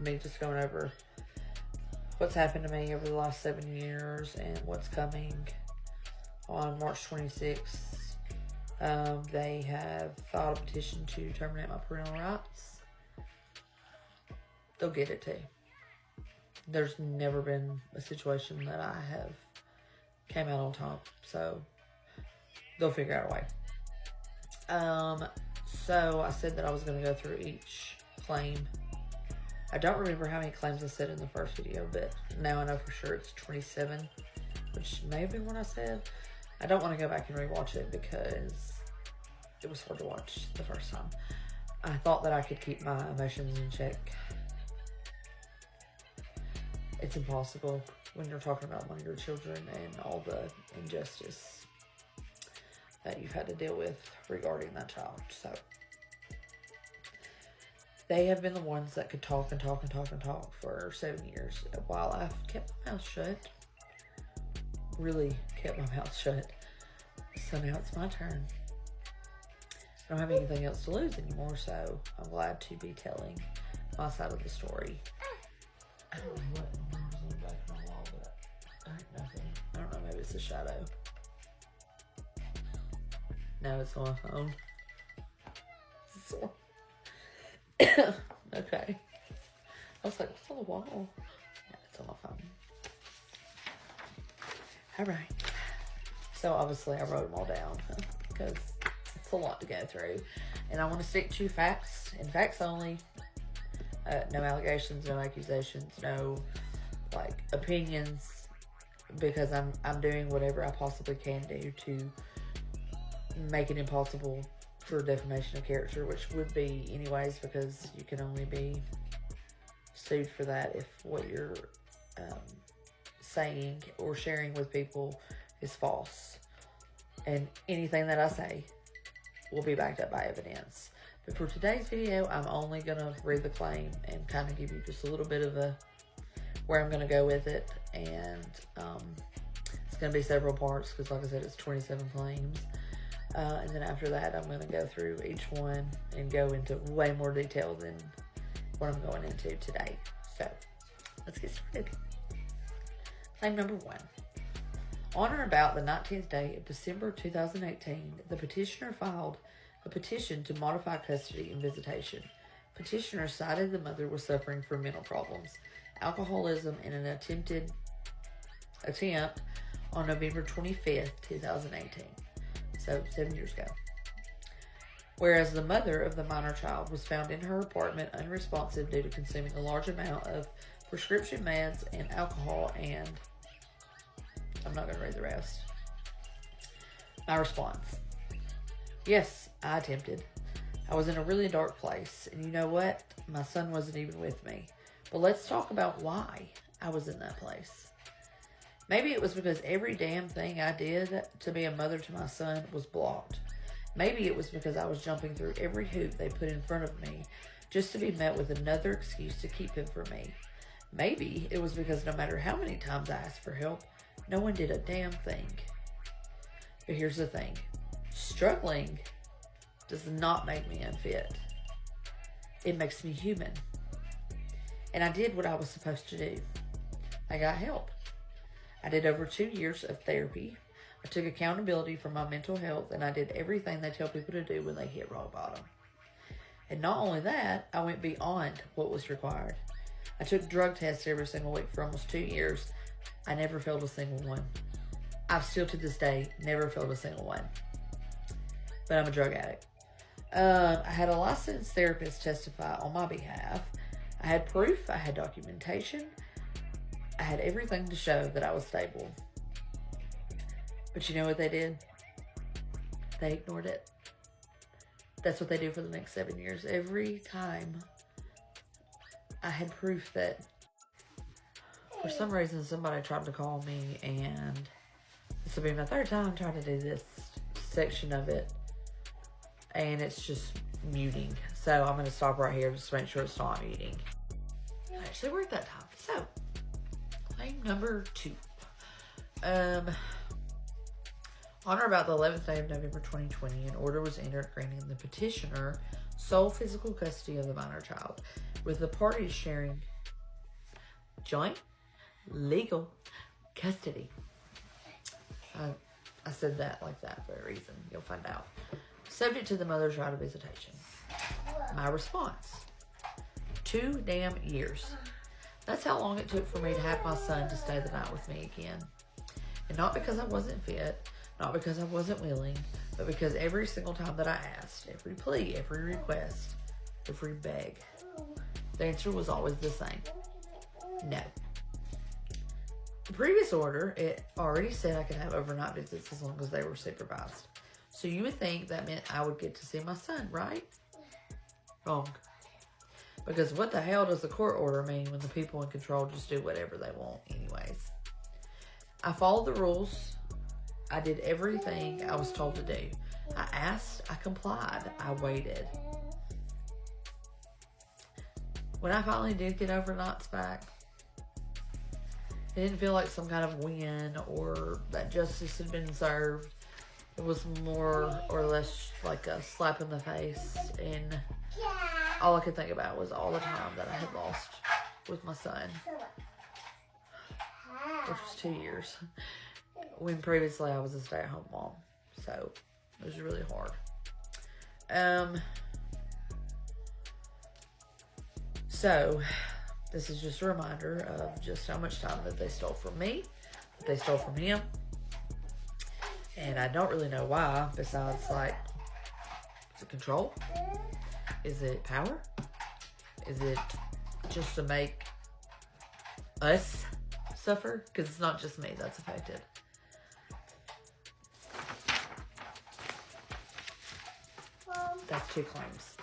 me just going over what's happened to me over the last 7 years and what's coming on March 26th. They have filed a petition to terminate my parental rights. They'll get it too. There's never been a situation that I have came out on top, so they'll figure out a way. So I said that I was going to go through each claim. I don't remember how many claims I said in the first video, but now I know for sure it's 27, which may have been what I said. I don't want to go back and rewatch it because it was hard to watch the first time. I thought that I could keep my emotions in check. It's impossible when you're talking about one of your children and all the injustice that you've had to deal with regarding that child. So they have been the ones that could talk and talk and talk and talk for 7 years while I've kept my mouth shut. Really kept my mouth shut. So now it's my turn. I don't have anything else to lose anymore, so I'm glad to be telling my side of the story. I don't know what was on the back of my wall, but I heard nothing. I don't know, maybe it's a shadow. No, it's on my phone. So, okay. I was like, what's on the wall? Yeah, it's on my phone. Alright. So obviously I wrote them all down because it's a lot to go through. And I want to stick to facts and facts only. No allegations, no accusations, no like opinions, because I'm doing whatever I possibly can do to make it impossible for defamation of character, which would be anyways, because you can only be sued for that if what you're saying or sharing with people is false. And anything that I say will be backed up by evidence. But for today's video, I'm only going to read the claim and kind of give you just a little bit of where I'm going to go with it. And it's going to be several parts because, like I said, it's 27 claims. And then after that, I'm going to go through each one and go into way more detail than what I'm going into today. So, let's get started. Claim number 1. On or about the 19th day of December 2018, the petitioner filed a petition to modify custody and visitation. Petitioner cited the mother was suffering from mental problems, alcoholism, and an attempt on November 25th, 2018. So 7 years ago. Whereas the mother of the minor child was found in her apartment unresponsive due to consuming a large amount of prescription meds and alcohol, and I'm not going to read the rest. My response. Yes, I attempted. I was in a really dark place, and you know what? My son wasn't even with me. But let's talk about why I was in that place. Maybe it was because every damn thing I did to be a mother to my son was blocked. Maybe it was because I was jumping through every hoop they put in front of me just to be met with another excuse to keep him from me. Maybe it was because no matter how many times I asked for help, no one did a damn thing. But here's the thing. Struggling does not make me unfit. It makes me human. And I did what I was supposed to do. I got help. I did over 2 years of therapy. I took accountability for my mental health, and I did everything they tell people to do when they hit rock bottom. And not only that, I went beyond what was required. I took drug tests every single week for almost 2 years. I never failed a single one. I've still to this day never failed a single one. But I'm a drug addict. I had a licensed therapist testify on my behalf. I had proof. I had documentation. I had everything to show that I was stable. But you know what they did? They ignored it. That's what they do for the next 7 years. Every time I had proof that for some reason somebody tried to call me, and this will be my 3rd time trying to do this section of it, and it's just muting. So I'm going to stop right here just to make sure it's not muting. It actually worked that time. So, claim number 2. On or about the 11th day of November 2020, an order was entered granting the petitioner sole physical custody of the minor child, with the parties sharing joint legal custody. I said that like that for a reason. You'll find out. Subject to the mother's right of visitation. My response: 2 damn years. That's how long it took for me to have my son to stay the night with me again. And not because I wasn't fit, not because I wasn't willing, but because every single time that I asked, every plea, every request, every beg, the answer was always the same: no. The previous order, it already said I could have overnight visits as long as they were supervised. So you would think that meant I would get to see my son, right? Wrong. Because what the hell does the court order mean when the people in control just do whatever they want anyways? I followed the rules. I did everything I was told to do. I asked, I complied, I waited. When I finally did get overnights back, it didn't feel like some kind of win or that justice had been served. It was more or less like a slap in the face, and all I could think about was all the time that I had lost with my son, which was 2 years, when previously I was a stay-at-home mom. So it was really hard. So this is just a reminder of just how much time that they stole from me, that they stole from him. And I don't really know why, besides, like, is it control? Is it power? Is it just to make us suffer? Because it's not just me that's affected. That's 2 claims.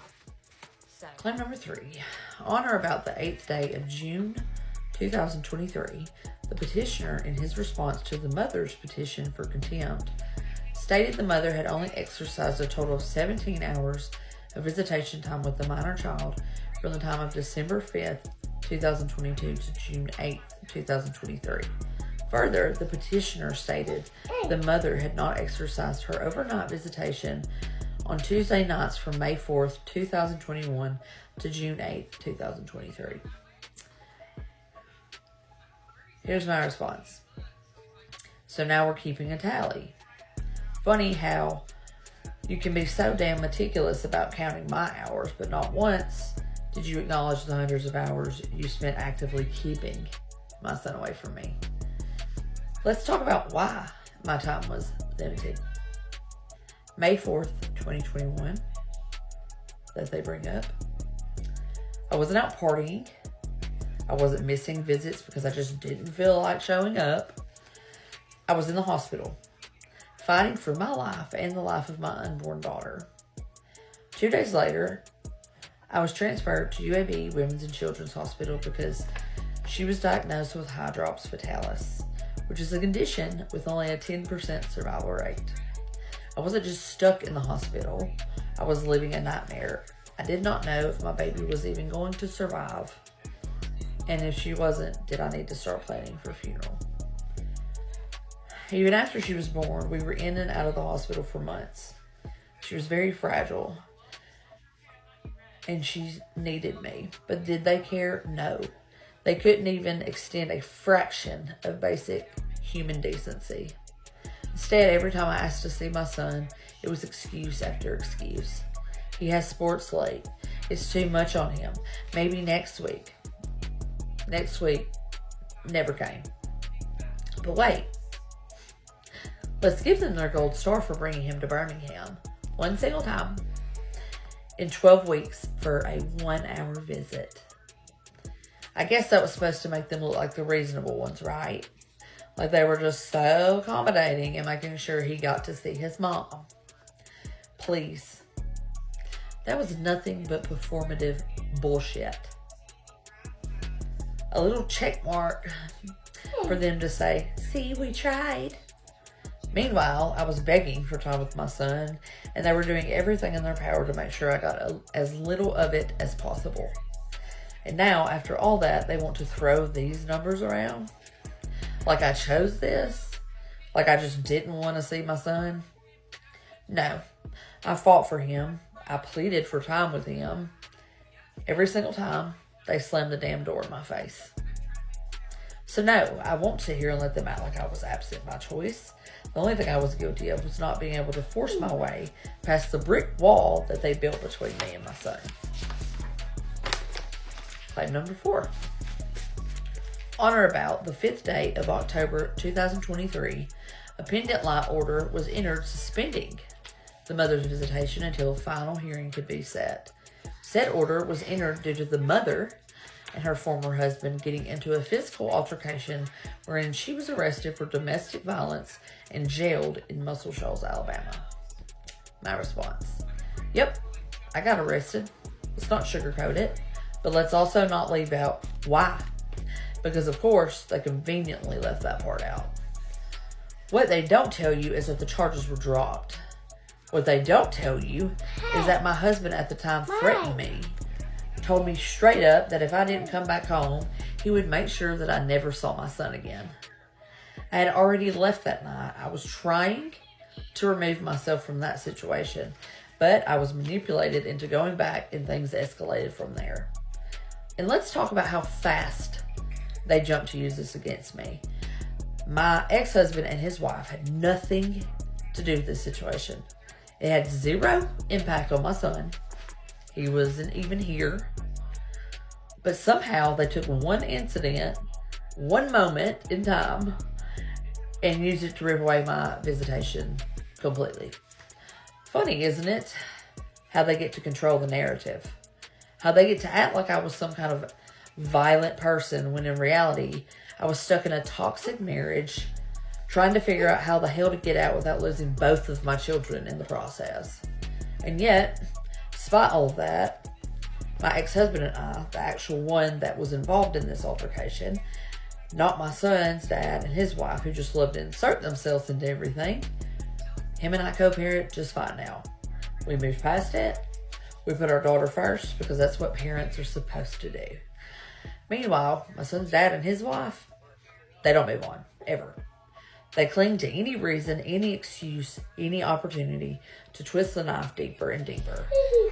Claim number 3. On or about the 8th day of June 2023, the petitioner, in his response to the mother's petition for contempt, stated the mother had only exercised a total of 17 hours of visitation time with the minor child from the time of December 5th, 2022 to June 8th, 2023. Further, the petitioner stated the mother had not exercised her overnight visitation on Tuesday nights from May 4th, 2021 to June 8th, 2023. Here's my response. So now we're keeping a tally. Funny how you can be so damn meticulous about counting my hours, but not once did you acknowledge the hundreds of hours you spent actively keeping my son away from me. Let's talk about why my time was limited. May 4th, 2021, that they bring up. I wasn't out partying. I wasn't missing visits because I just didn't feel like showing up. I was in the hospital, fighting for my life and the life of my unborn daughter. 2 days later, I was transferred to UAB Women's and Children's Hospital because she was diagnosed with hydrops fetalis, which is a condition with only a 10% survival rate. I wasn't just stuck in the hospital. I was living a nightmare. I did not know if my baby was even going to survive. And if she wasn't, did I need to start planning for a funeral? Even after she was born, we were in and out of the hospital for months. She was very fragile. And she needed me. But did they care? No. They couldn't even extend a fraction of basic human decency. Instead, every time I asked to see my son, it was excuse after excuse. He has sports late. It's too much on him. Maybe next week. Next week never came. But wait. Let's give them their gold star for bringing him to Birmingham one single time in 12 weeks for a 1-hour visit. I guess that was supposed to make them look like the reasonable ones, right? Like they were just so accommodating and making sure he got to see his mom. Please. That was nothing but performative bullshit. A little check mark for them to say, see, we tried. Meanwhile, I was begging for time with my son, and they were doing everything in their power to make sure I got as little of it as possible. And now, after all that, they want to throw these numbers around? Like I chose this? Like I just didn't want to see my son? No. I fought for him. I pleaded for time with him. Every single time, they slammed the damn door in my face. So no, I won't sit here and let them act like I was absent by choice. The only thing I was guilty of was not being able to force my way past the brick wall that they built between me and my son. Claim number 4. On or about the 5th day of October 2023, a pendant light order was entered suspending the mother's visitation until a final hearing could be set. Said order was entered due to the mother and her former husband getting into a physical altercation wherein she was arrested for domestic violence and jailed in Muscle Shoals, Alabama. My response: yep, I got arrested. Let's not sugarcoat it, but let's also not leave out why. Because of course, they conveniently left that part out. What they don't tell you is that the charges were dropped. What they don't tell you is that my husband at the time threatened me. Told me straight up that if I didn't come back home, he would make sure that I never saw my son again. I had already left that night. I was trying to remove myself from that situation, but I was manipulated into going back and things escalated from there. And let's talk about how fast they jumped to use this against me. My ex-husband and his wife had nothing to do with this situation. It had zero impact on my son. He wasn't even here. But somehow they took one incident, one moment in time, and used it to rip away my visitation completely. Funny, isn't it? How they get to control the narrative. How they get to act like I was some kind of violent person when in reality, I was stuck in a toxic marriage, trying to figure out how the hell to get out without losing both of my children in the process. And yet, despite all of that, my ex-husband and I, the actual one that was involved in this altercation, not my son's dad and his wife who just loved to insert themselves into everything, him and I co-parent just fine now. We moved past it. We put our daughter first because that's what parents are supposed to do. Meanwhile, my son's dad and his wife, they don't move on, ever. They cling to any reason, any excuse, any opportunity to twist the knife deeper and deeper.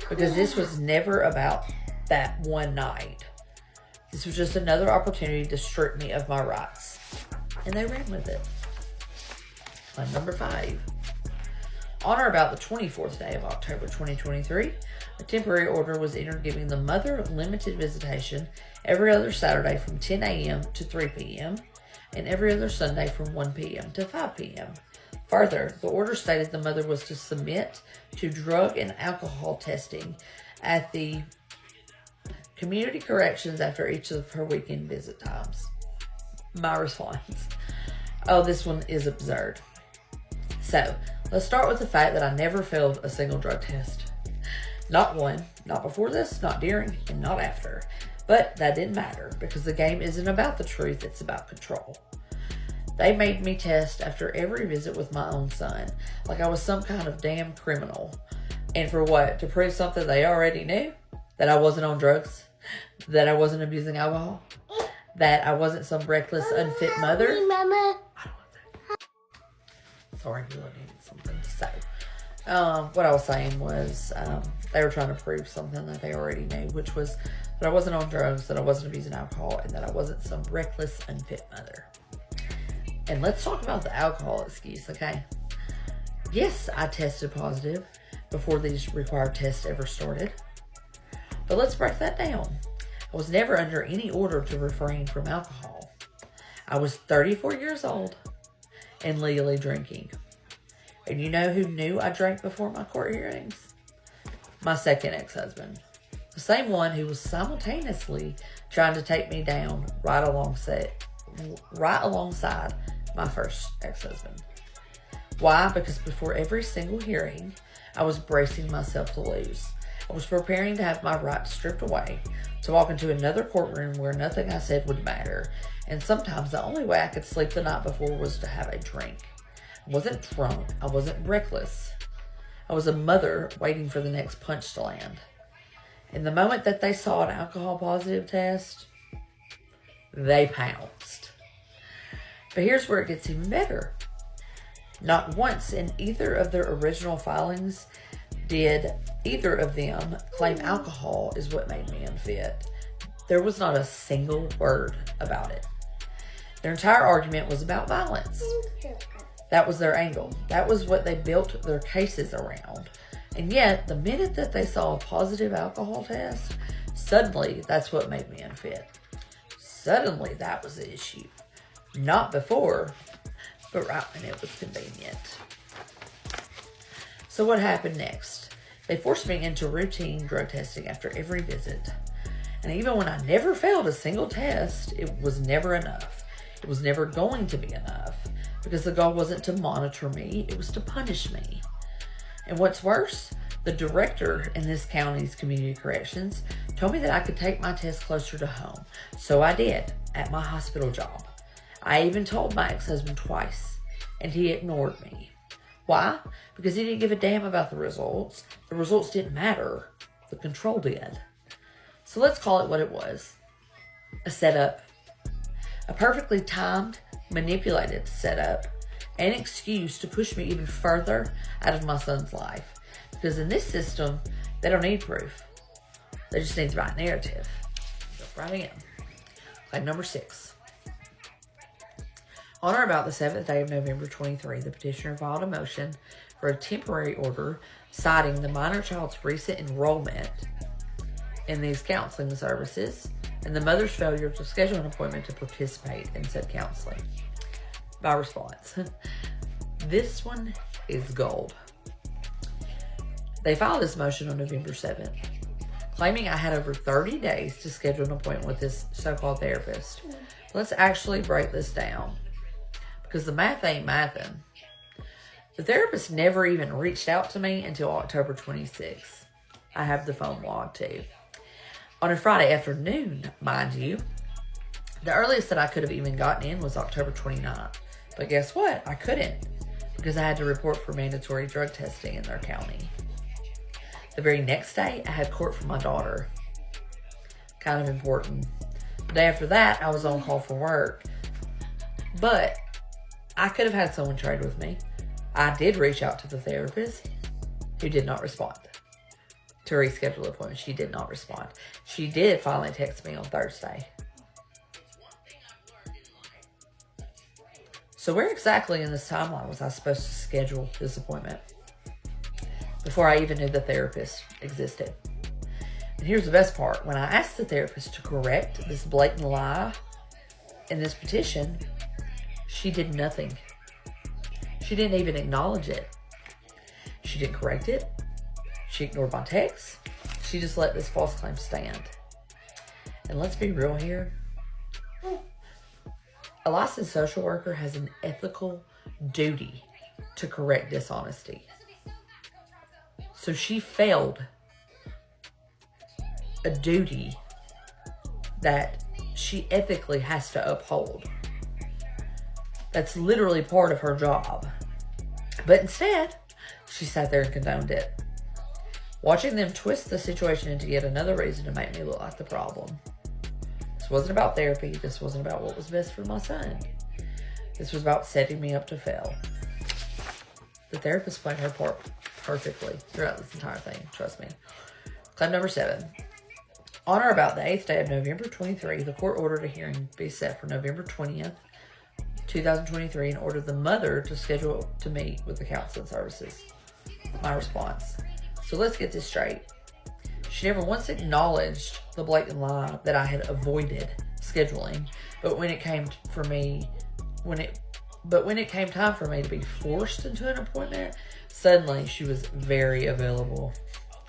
Because this was never about that one night. This was just another opportunity to strip me of my rights. And they ran with it. Claim number 5. On or about the 24th day of October 2023, a temporary order was entered giving the mother limited visitation every other Saturday from 10 a.m. to 3 p.m. and every other Sunday from 1 p.m. to 5 p.m. Further, the order stated the mother was to submit to drug and alcohol testing at the community corrections after each of her weekend visit times. My response: oh, this one is absurd. So, let's start with the fact that I never failed a single drug test. Not one, not before this, not during, and not after. But that didn't matter because the game isn't about the truth, it's about control. They made me test after every visit with my own son, like I was some kind of damn criminal. And for what? To prove something they already knew? That I wasn't on drugs? That I wasn't abusing alcohol? That I wasn't some reckless, unfit mother? Mama. I don't want that. Sorry, you needed something to say. What I was saying was they were trying to prove something that they already knew, which was that I wasn't on drugs, that I wasn't abusing alcohol, and that I wasn't some reckless, unfit mother. And let's talk about the alcohol excuse, okay? Yes, I tested positive before these required tests ever started. But let's break that down. I was never under any order to refrain from alcohol. I was 34 years old and legally drinking. And you know who knew I drank before my court hearings? My second ex-husband. The same one who was simultaneously trying to take me down right alongside my first ex-husband. Why? Because before every single hearing, I was bracing myself to lose. I was preparing to have my rights stripped away, to walk into another courtroom where nothing I said would matter. And sometimes the only way I could sleep the night before was to have a drink. I wasn't drunk. I wasn't reckless. I was a mother waiting for the next punch to land. And the moment that they saw an alcohol positive test, they pounced. But here's where it gets even better. Not once in either of their original filings did either of them claim alcohol is what made me unfit. There was not a single word about it. Their entire argument was about violence. That was their angle. That was what they built their cases around. And yet, the minute that they saw a positive alcohol test, suddenly that's what made me unfit. Suddenly that was the issue. Not before, but right when it was convenient. So what happened next? They forced me into routine drug testing after every visit. And even when I never failed a single test, it was never enough. It was never going to be enough. Because the goal wasn't to monitor me, it was to punish me. And what's worse, the director in this county's community corrections told me that I could take my test closer to home. So I did, at my hospital job. I even told my ex-husband twice, and he ignored me. Why? Because he didn't give a damn about the results. The results didn't matter. The control did. So let's call it what it was. A setup. A perfectly timed, manipulated setup. An excuse to push me even further out of my son's life. Because in this system, they don't need proof. They just need the right narrative. Jump right in. Claim number 6. On or about the 7th day of November 23, the petitioner filed a motion for a temporary order citing the minor child's recent enrollment in these counseling services and the mother's failure to schedule an appointment to participate in said counseling. My response. This one is gold. They filed this motion on November 7th, claiming I had over 30 days to schedule an appointment with this so-called therapist. Let's actually break this down, because the math ain't mathin'. The therapist never even reached out to me until October 26th. I have the phone log too. On a Friday afternoon, mind you. The earliest that I could have even gotten in was October 29th. But guess what? I couldn't, because I had to report for mandatory drug testing in their county. The very next day, I had court for my daughter. Kind of important. The day after that, I was on call for work. But I could have had someone trade with me. I did reach out to the therapist, who did not respond. To reschedule the appointment, she did not respond. She did finally text me on Thursday. So where exactly in this timeline was I supposed to schedule this appointment? Before I even knew the therapist existed. And here's the best part. When I asked the therapist to correct this blatant lie in this petition, she did nothing. She didn't even acknowledge it. She didn't correct it. She ignored my texts. She just let this false claim stand. And let's be real here. A licensed social worker has an ethical duty to correct dishonesty. So she failed a duty that she ethically has to uphold. That's literally part of her job. But instead, she sat there and condoned it. Watching them twist the situation into yet another reason to make me look like the problem. This wasn't about therapy. This wasn't about what was best for my son. This was about setting me up to fail. The therapist played her part perfectly throughout this entire thing. Trust me. Claim number 7. On or about the 8th day of November 23, the court ordered a hearing be set for November 20th, 2023, and ordered the mother to schedule to meet with the counseling services. My response. So let's get this straight. She never once acknowledged the blatant lie that I had avoided scheduling, but when it came time for me to be forced into an appointment, suddenly she was very available.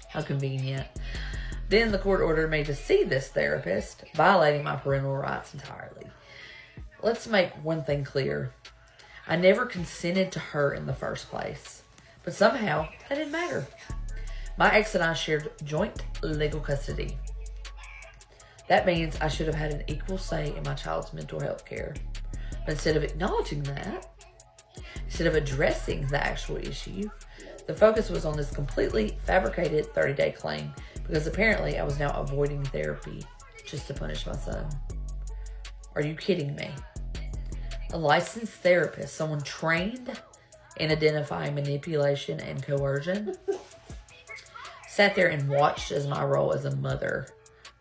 How convenient. Then the court ordered me to see this therapist, violating my parental rights entirely. Let's make one thing clear. I never consented to her in the first place, but somehow that didn't matter. My ex and I shared joint legal custody. That means I should have had an equal say in my child's mental health care. But instead of acknowledging that, instead of addressing the actual issue, the focus was on this completely fabricated 30-day claim, because apparently I was now avoiding therapy just to punish my son. Are you kidding me? A licensed therapist, someone trained in identifying manipulation and coercion, sat there and watched as my role as a mother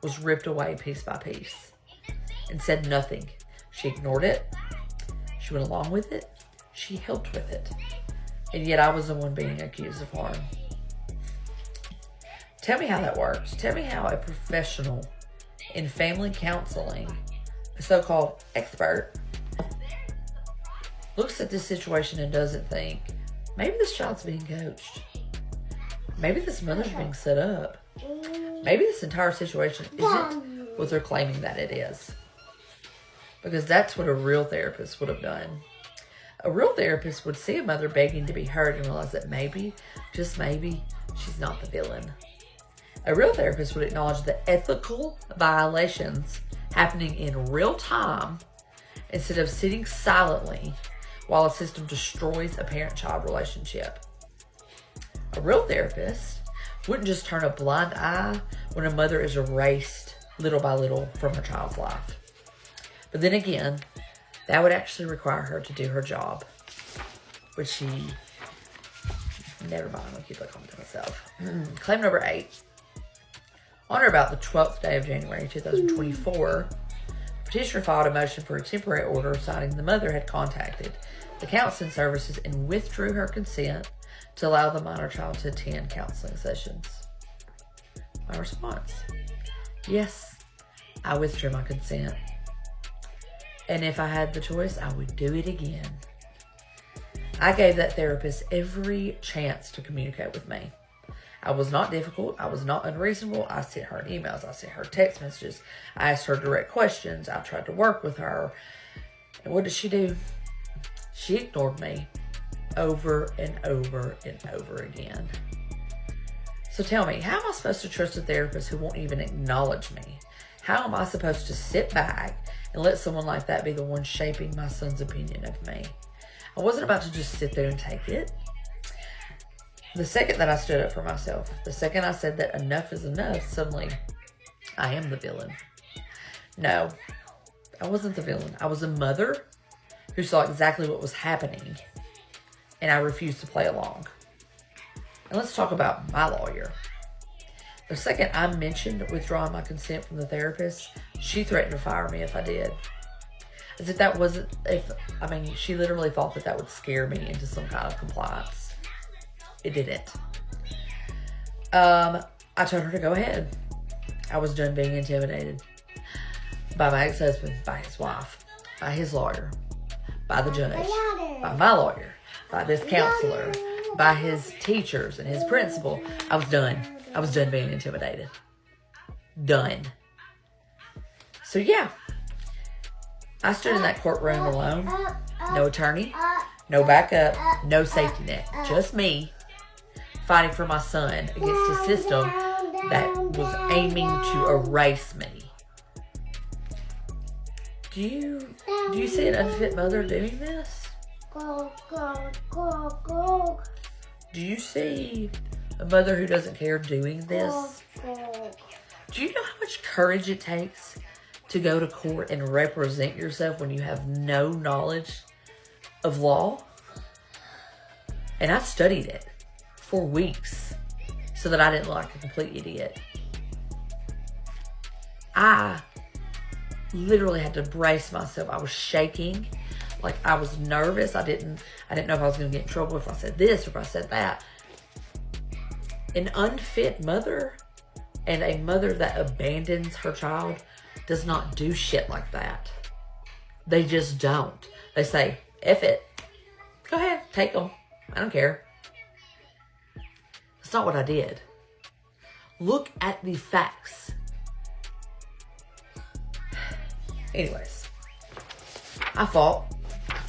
was ripped away piece by piece and said nothing. She ignored it. She went along with it. She helped with it. And yet I was the one being accused of harm. Tell me how that works. Tell me how a professional in family counseling, a so-called expert, looks at this situation and doesn't think, maybe this child's being coached. Maybe this mother's being set up. Maybe this entire situation isn't what they're claiming that it is. Because that's what a real therapist would have done. A real therapist would see a mother begging to be heard and realize that maybe, just maybe, she's not the villain. A real therapist would acknowledge the ethical violations happening in real time instead of sitting silently while a system destroys a parent-child relationship. A real therapist wouldn't just turn a blind eye when a mother is erased little by little from her child's life. But then again, that would actually require her to do her job, which she never mind. I'll keep that comment to myself. Claim number 8. On or about the 12th day of January 2024, the petitioner filed a motion for a temporary order citing the mother had contacted the counseling services and withdrew her consent to allow the minor child to attend counseling sessions. My response: yes, I withdrew my consent. And if I had the choice, I would do it again. I gave that therapist every chance to communicate with me. I was not difficult. I was not unreasonable. I sent her emails. I sent her text messages. I asked her direct questions. I tried to work with her. And what did she do? She ignored me over and over and over again. So tell me, how am I supposed to trust a therapist who won't even acknowledge me? How am I supposed to sit back and let someone like that be the one shaping my son's opinion of me? I wasn't about to just sit there and take it. The second that I stood up for myself, the second I said that enough is enough, suddenly I am the villain. No, I wasn't the villain. I was a mother who saw exactly what was happening, and I refused to play along. And let's talk about my lawyer. The second I mentioned withdrawing my consent from the therapist, she threatened to fire me if I did. As if that wasn't, she literally thought that that would scare me into some kind of compliance. It didn't. I told her to go ahead. I was done being intimidated by my ex-husband, by his wife, by his lawyer, by the judge, by my lawyer, by this counselor, by his teachers and his principal. I was done. I was done being intimidated. Done. So yeah, I stood in that courtroom alone. No attorney, no backup, no safety net. Just me fighting for my son against a system that was aiming to erase me. Do you see an unfit mother doing this? Do you see a mother who doesn't care doing this? Do you know how much courage it takes to go to court and represent yourself when you have no knowledge of law? And I studied it for weeks so that I didn't look like a complete idiot. I literally had to brace myself. I was shaking, like I was nervous. I didn't know if I was going to get in trouble if I said this or if I said that. An unfit mother and a mother that abandons her child does not do shit like that. They just don't. They say, F it. Go ahead, take them. I don't care. That's not what I did. Look at the facts. Anyways, I fought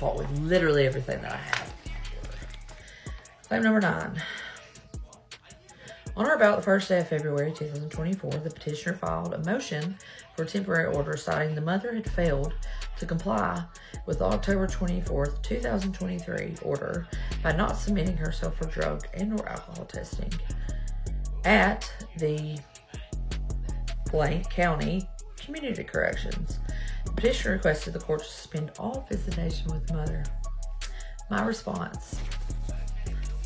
with literally everything that I had. Claim number 9. On or about the first day of February 2024, the petitioner filed a motion for a temporary order citing the mother had failed to comply with the October 24th, 2023 order by not submitting herself for drug and or alcohol testing at the Blank County Community Corrections. The petitioner requested the court to suspend all visitation with the mother. My response: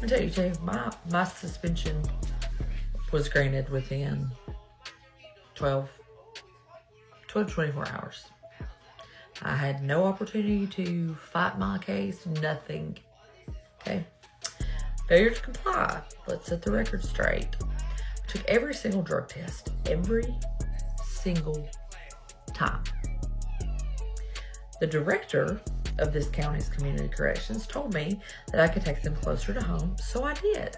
I'm gonna tell you, my suspension was granted within 12 to 24 hours. I had no opportunity to fight my case, nothing. Okay. Failure to comply. Let's set the record straight. Took every single drug test. Every single time. The director of this county's community corrections told me that I could take them closer to home, so I did.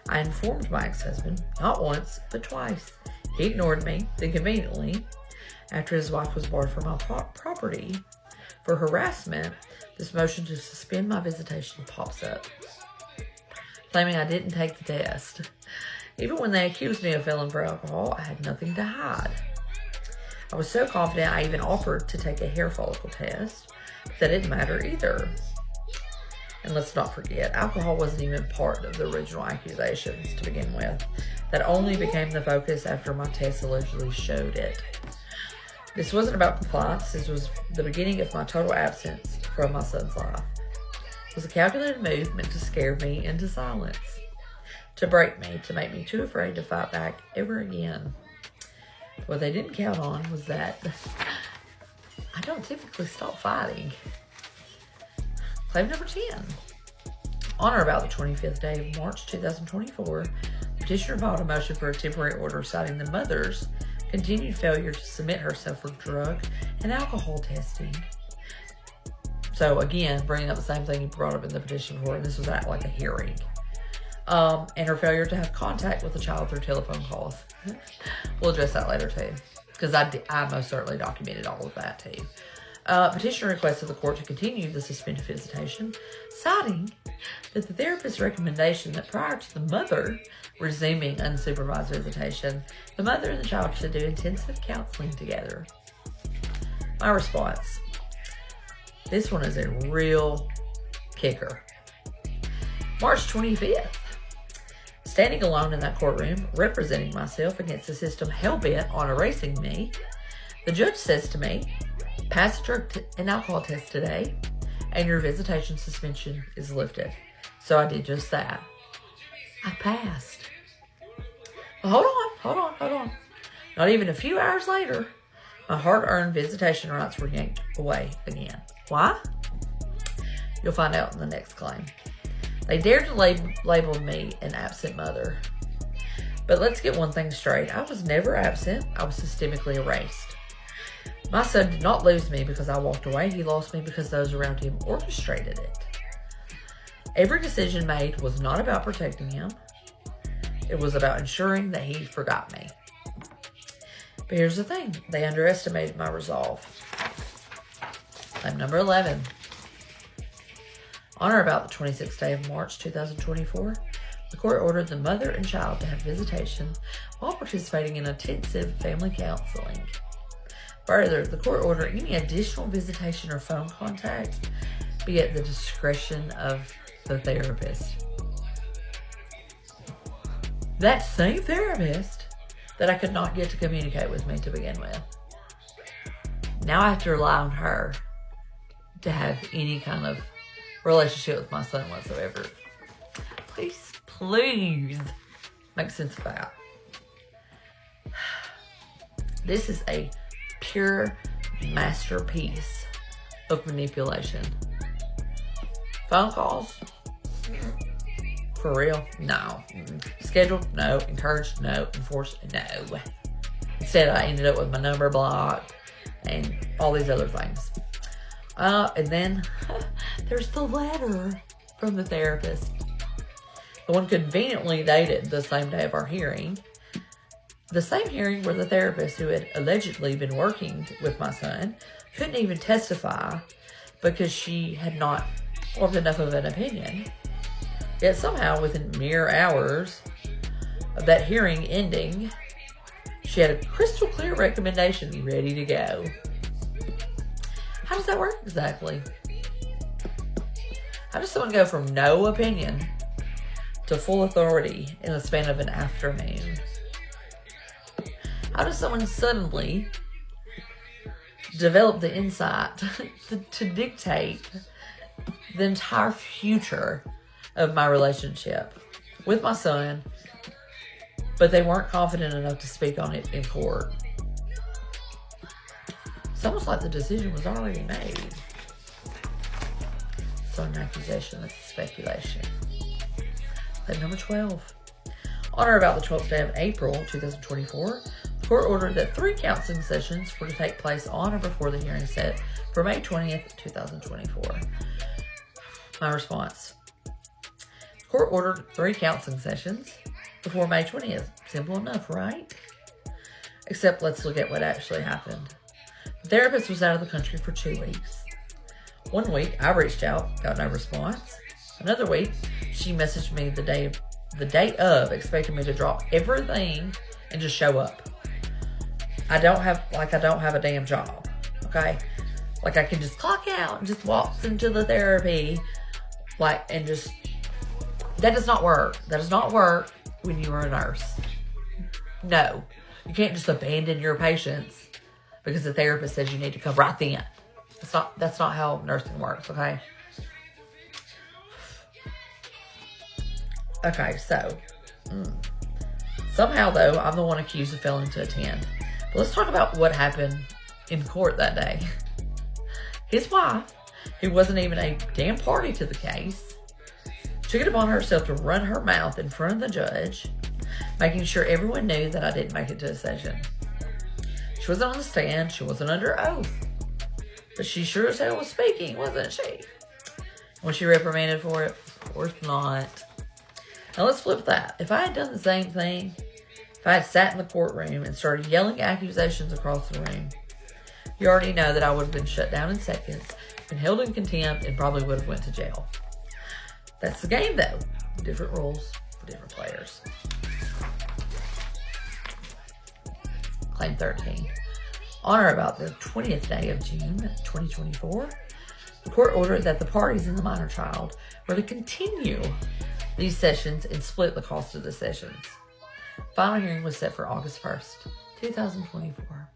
I informed my ex-husband, not once, but twice. He ignored me, then conveniently, after his wife was barred from my property for harassment, this motion to suspend my visitation pops up, claiming I didn't take the test. Even when they accused me of failing for alcohol, I had nothing to hide. I was so confident I even offered to take a hair follicle test, but that didn't matter either. And let's not forget, alcohol wasn't even part of the original accusations to begin with. That only became the focus after my test allegedly showed it. This wasn't about compliance. This was the beginning of my total absence from my son's life. It was a calculated move meant to scare me into silence, to break me, to make me too afraid to fight back ever again. What they didn't count on was that I don't typically stop fighting. Claim number 10. On or about the 25th day of March 2024, the petitioner filed a motion for a temporary order citing the mother's continued failure to submit herself for drug and alcohol testing. So again, bringing up the same thing you brought up in the petition before, and this was at like a hearing. And her failure to have contact with the child through telephone calls. We'll address that later too, because I most certainly documented all of that too. Petitioner requested the court to continue the suspended visitation, citing that the therapist's recommendation that prior to the mother resuming unsupervised visitation, the mother and the child should do intensive counseling together. My response: this one is a real kicker. March 25th. Standing alone in that courtroom, representing myself against a system hell-bent on erasing me, the judge says to me, pass a drug and alcohol test today, and your visitation suspension is lifted. So I did just that. I passed. Well, hold on. Not even a few hours later, my hard-earned visitation rights were yanked away again. Why? You'll find out in the next claim. They dared to label me an absent mother. But let's get one thing straight. I was never absent. I was systemically erased. My son did not lose me because I walked away. He lost me because those around him orchestrated it. Every decision made was not about protecting him. It was about ensuring that he forgot me. But here's the thing. They underestimated my resolve. Claim number 11. On or about the 26th day of March 2024, the court ordered the mother and child to have visitation while participating in intensive family counseling. Further, the court ordered any additional visitation or phone contact be at the discretion of the therapist. That same therapist that I could not get to communicate with me to begin with. Now I have to rely on her to have any kind of relationship with my son whatsoever. Please make sense of that. This is a pure masterpiece of manipulation. Phone calls? For real? No. Scheduled? No. Encouraged? No. Enforced? No. Instead, I ended up with my number blocked and all these other things. And then there's the letter from the therapist. The one conveniently dated the same day of our hearing. The same hearing where the therapist who had allegedly been working with my son couldn't even testify because she had not formed enough of an opinion. Yet somehow within mere hours of that hearing ending, she had a crystal clear recommendation ready to go. How does that work exactly? How does someone go from no opinion to full authority in the span of an afternoon? How does someone suddenly develop the insight to dictate the entire future of my relationship with my son, but they weren't confident enough to speak on it in court? It's almost like the decision was already made. So an accusation, that's a speculation. Claim number 12. On or about the 12th day of April 2024, the court ordered that 3 counseling sessions were to take place on or before the hearing set for May 20th, 2024. My response. The court ordered 3 counseling sessions before May 20th. Simple enough, right? Except let's look at what actually happened. The therapist was out of the country for 2 weeks. 1 week, I reached out, got no response. Another week, she messaged me the day of, expecting me to drop everything and just show up. I don't have a damn job, okay? Like, I can just clock out and just walk into the therapy, and just, that does not work. That does not work when you are a nurse. No. You can't just abandon your patients because the therapist says you need to come right then. That's not how nursing works, okay? Okay, so, somehow, though, I'm the one accused of failing to attend. But let's talk about what happened in court that day. His wife, who wasn't even a damn party to the case, took it upon herself to run her mouth in front of the judge, making sure everyone knew that I didn't make it to the session. She wasn't on the stand. She wasn't under oath. But she sure as hell was speaking, wasn't she? Was she reprimanded for it? Of course not. Now let's flip that. If I had done the same thing, if I had sat in the courtroom and started yelling accusations across the room, you already know that I would have been shut down in seconds, been held in contempt, and probably would have went to jail. That's the game, though. Different rules for different players. Claim 13. On or about the 20th day of June 2024, the court ordered that the parties in the minor child were to continue these sessions and split the cost of the sessions. Final hearing was set for August 1st, 2024.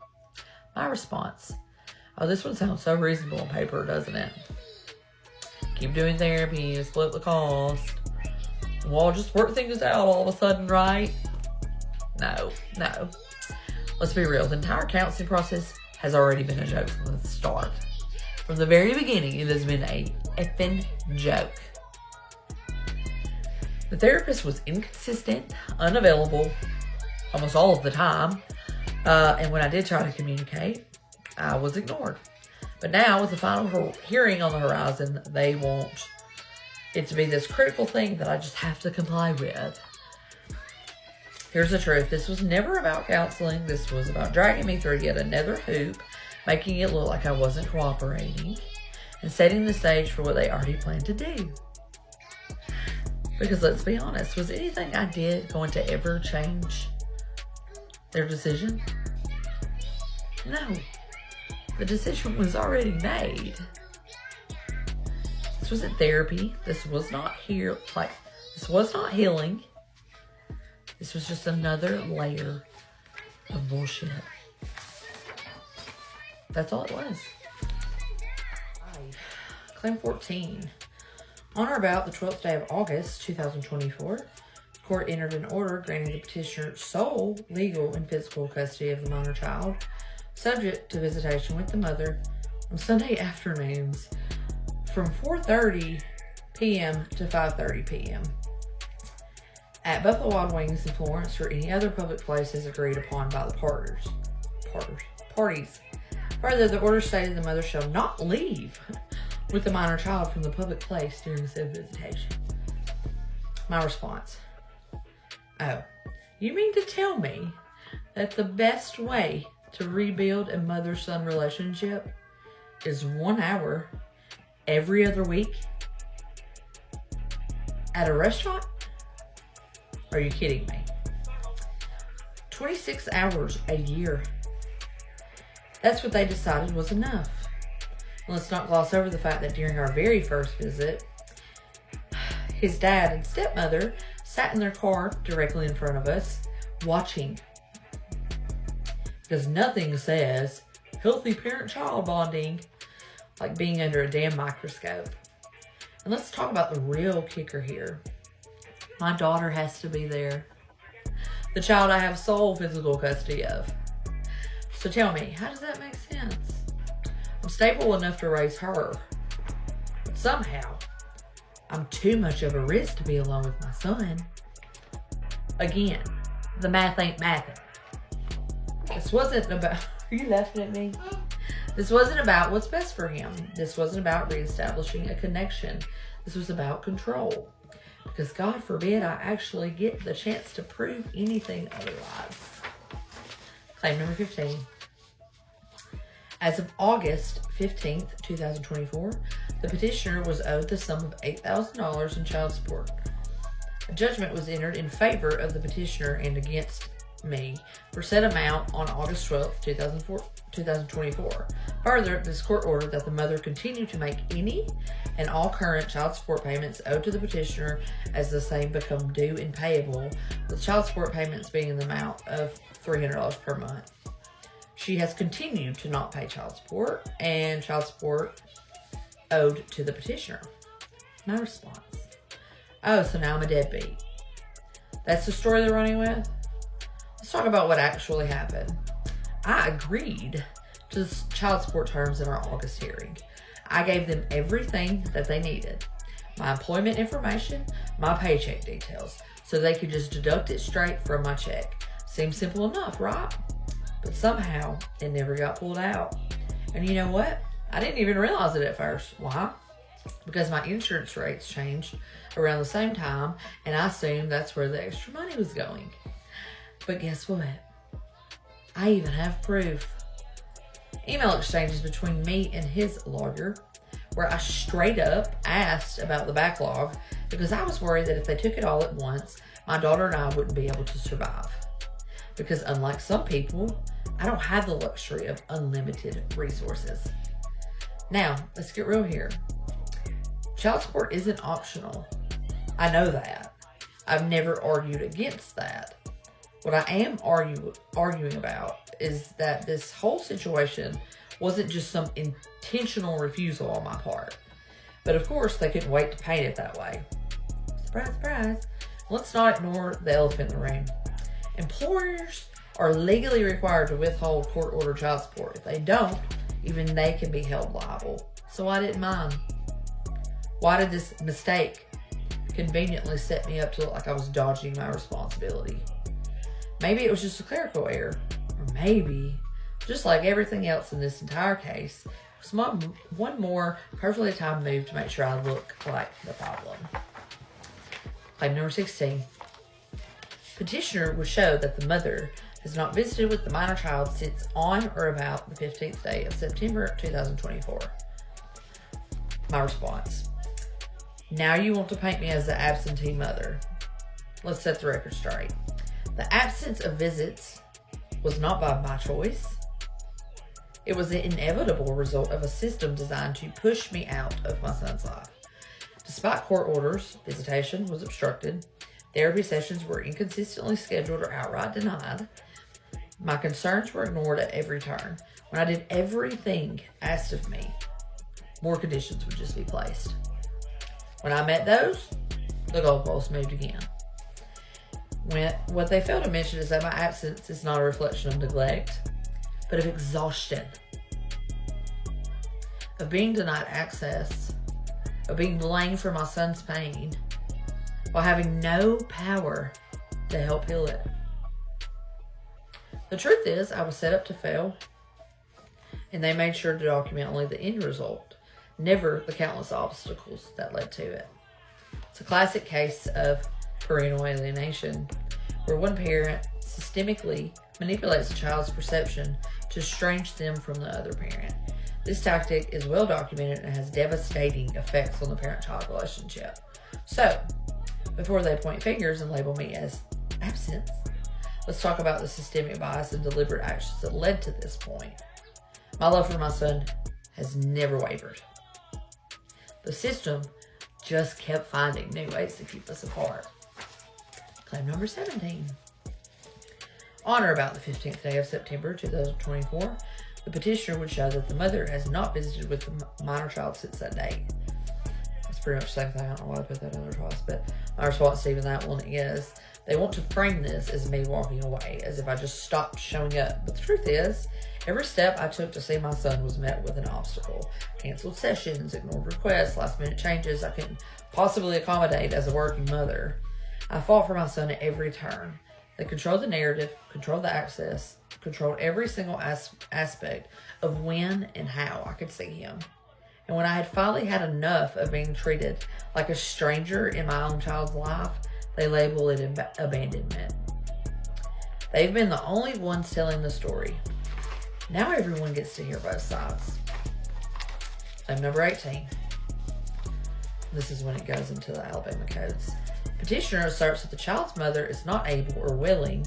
My response. Oh, this one sounds so reasonable on paper, doesn't it? Keep doing therapy, split the cost. We'll all just work things out all of a sudden, right? No. Let's be real. The entire counseling process has already been a joke from the start. From the very beginning, it has been a effing joke. The therapist was inconsistent, unavailable, almost all of the time. And when I did try to communicate, I was ignored. But now, with the final hearing on the horizon, they want it to be this critical thing that I just have to comply with. Here's the truth. This was never about counseling. This was about dragging me through yet another hoop, making it look like I wasn't cooperating, and setting the stage for what they already planned to do. Because let's be honest, was anything I did going to ever change their decision? No. The decision was already made. This wasn't therapy. This was not this was not healing. This was just another layer of bullshit. That's all it was. Claim 14. On or about the 12th day of August, 2024, the court entered an order granting the petitioner sole legal and physical custody of the minor child, subject to visitation with the mother on Sunday afternoons from 4:30 p.m. to 5:30 p.m. at Buffalo Wild Wings in Florence or any other public places agreed upon by the parties. Further, the order stated the mother shall not leave with the minor child from the public place during said visitation. My response. Oh, you mean to tell me that the best way to rebuild a mother-son relationship is 1 hour every other week at a restaurant? Are you kidding me? 26 hours a year. That's what they decided was enough. And let's not gloss over the fact that during our very first visit, his dad and stepmother sat in their car directly in front of us, watching. Because nothing says healthy parent-child bonding like being under a damn microscope. And let's talk about the real kicker here. My daughter has to be there. The child I have sole physical custody of. So tell me, how does that make sense? stable enough to raise her. But somehow, I'm too much of a risk to be alone with my son. Again, the math ain't mathing. This wasn't about... Are you laughing at me? This wasn't about what's best for him. This wasn't about reestablishing a connection. This was about control. Because God forbid I actually get the chance to prove anything otherwise. Claim number 15. As of August 15th, 2024, the petitioner was owed the sum of $8,000 in child support. A judgment was entered in favor of the petitioner and against me for said amount on August 12th, 2024. Further, this court ordered that the mother continue to make any and all current child support payments owed to the petitioner as the same become due and payable, with child support payments being in the amount of $300 per month. She has continued to not pay child support and child support owed to the petitioner. My response. Oh, so now I'm a deadbeat. That's the story they're running with? Let's talk about what actually happened. I agreed to the child support terms in our August hearing. I gave them everything that they needed. My employment information, my paycheck details, so they could just deduct it straight from my check. Seems simple enough, right? But somehow, it never got pulled out. And you know what? I didn't even realize it at first. Why? Because my insurance rates changed around the same time, and I assumed that's where the extra money was going. But guess what? I even have proof. Email exchanges between me and his lawyer, where I straight up asked about the backlog because I was worried that if they took it all at once, my daughter and I wouldn't be able to survive. Because unlike some people, I don't have the luxury of unlimited resources. Now, let's get real here. Child support isn't optional. I know that. I've never argued against that. What I am arguing about is that this whole situation wasn't just some intentional refusal on my part. But of course, they couldn't wait to paint it that way. Surprise, surprise. Let's not ignore the elephant in the room. Employers are legally required to withhold court-ordered child support. If they don't, even they can be held liable. So I didn't mind. Why did this mistake conveniently set me up to look like I was dodging my responsibility? Maybe it was just a clerical error. Or maybe, just like everything else in this entire case, it was one more perfectly timed move to make sure I look like the problem. Claim number 16. Petitioner would show that the mother has not visited with the minor child since on or about the 15th day of September 2024. My response. Now you want to paint me as the absentee mother. Let's set the record straight. The absence of visits was not by my choice. It was the inevitable result of a system designed to push me out of my son's life. Despite court orders, visitation was obstructed. Therapy sessions were inconsistently scheduled or outright denied. My concerns were ignored at every turn. When I did everything asked of me, more conditions would just be placed. When I met those, the goalposts moved again. What they fail to mention is that my absence is not a reflection of neglect, but of exhaustion, of being denied access, of being blamed for my son's pain, while having no power to help heal it. The truth is, I was set up to fail, and they made sure to document only the end result, never the countless obstacles that led to it. It's a classic case of parental alienation, where one parent systemically manipulates a child's perception to estrange them from the other parent. This tactic is well documented and has devastating effects on the parent-child relationship. So, before they point fingers and label me as absence, let's talk about the systemic bias and deliberate actions that led to this point. My love for my son has never wavered. The system just kept finding new ways to keep us apart. Claim number 17. On or about the 15th day of September 2024, the petitioner would show that the mother has not visited with the minor child since that date. As pretty much the same thing. I don't know why I put that other twice, but my response to even that one is, they want to frame this as me walking away, as if I just stopped showing up. But the truth is, every step I took to see my son was met with an obstacle. Canceled sessions, ignored requests, last-minute changes I couldn't possibly accommodate as a working mother. I fought for my son at every turn. They controlled the narrative, controlled the access, controlled every single aspect of when and how I could see him. And when I had finally had enough of being treated like a stranger in my own child's life, they label it abandonment. They've been the only ones telling the story. Now everyone gets to hear both sides. Claim number 18. This is when it goes into the Alabama codes. Petitioner asserts that the child's mother is not able or willing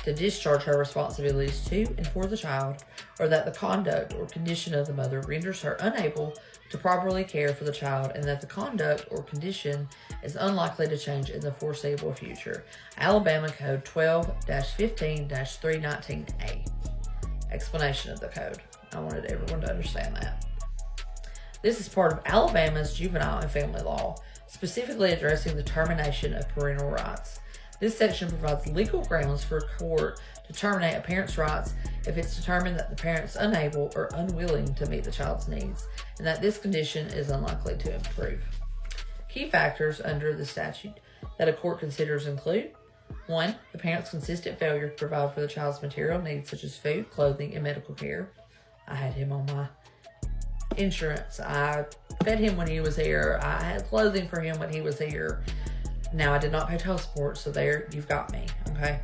to discharge her responsibilities to and for the child, or that the conduct or condition of the mother renders her unable to properly care for the child, and that the conduct or condition is unlikely to change in the foreseeable future. Alabama Code 12-15-319A. Explanation of the code. I wanted everyone to understand that. This is part of Alabama's juvenile and family law, specifically addressing the termination of parental rights. This section provides legal grounds for a court to terminate a parent's rights if it's determined that the parent is unable or unwilling to meet the child's needs, and that this condition is unlikely to improve. Key factors under the statute that a court considers include: 1. The parent's consistent failure to provide for the child's material needs, such as food, clothing, and medical care. I had him on my insurance. I fed him when he was here. I had clothing for him when he was here. Now, I did not pay child support, so there, you've got me, okay?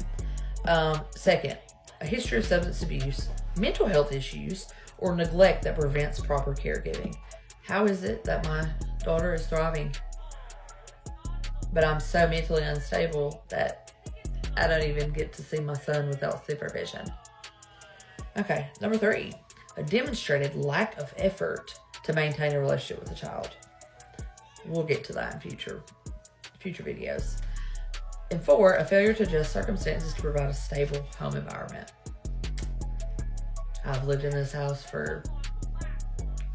2nd, a history of substance abuse, mental health issues, or neglect that prevents proper caregiving. How is it that my daughter is thriving, but I'm so mentally unstable that I don't even get to see my son without supervision? Okay, number 3, a demonstrated lack of effort to maintain a relationship with the child. We'll get to that in future videos. And 4, a failure to adjust circumstances to provide a stable home environment. I've lived in this house for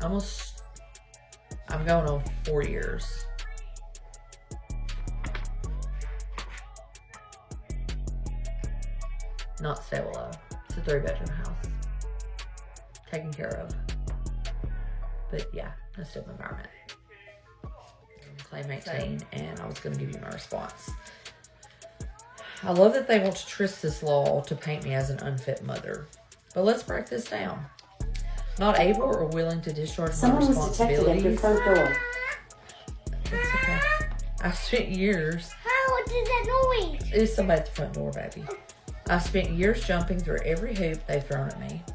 I'm going on 4 years. Not stable though. It's a 3-bedroom house. Taken care of. But yeah, a stable environment. Claim 18, and I was going to give you my response. I love that they want to twist this law to paint me as an unfit mother. But let's break this down. Not able or willing to discharge my responsibilities. Someone was detected at your front door. It's okay. I spent years. What is that noise? It's somebody at the front door, baby. I spent years jumping through every hoop they've thrown at me.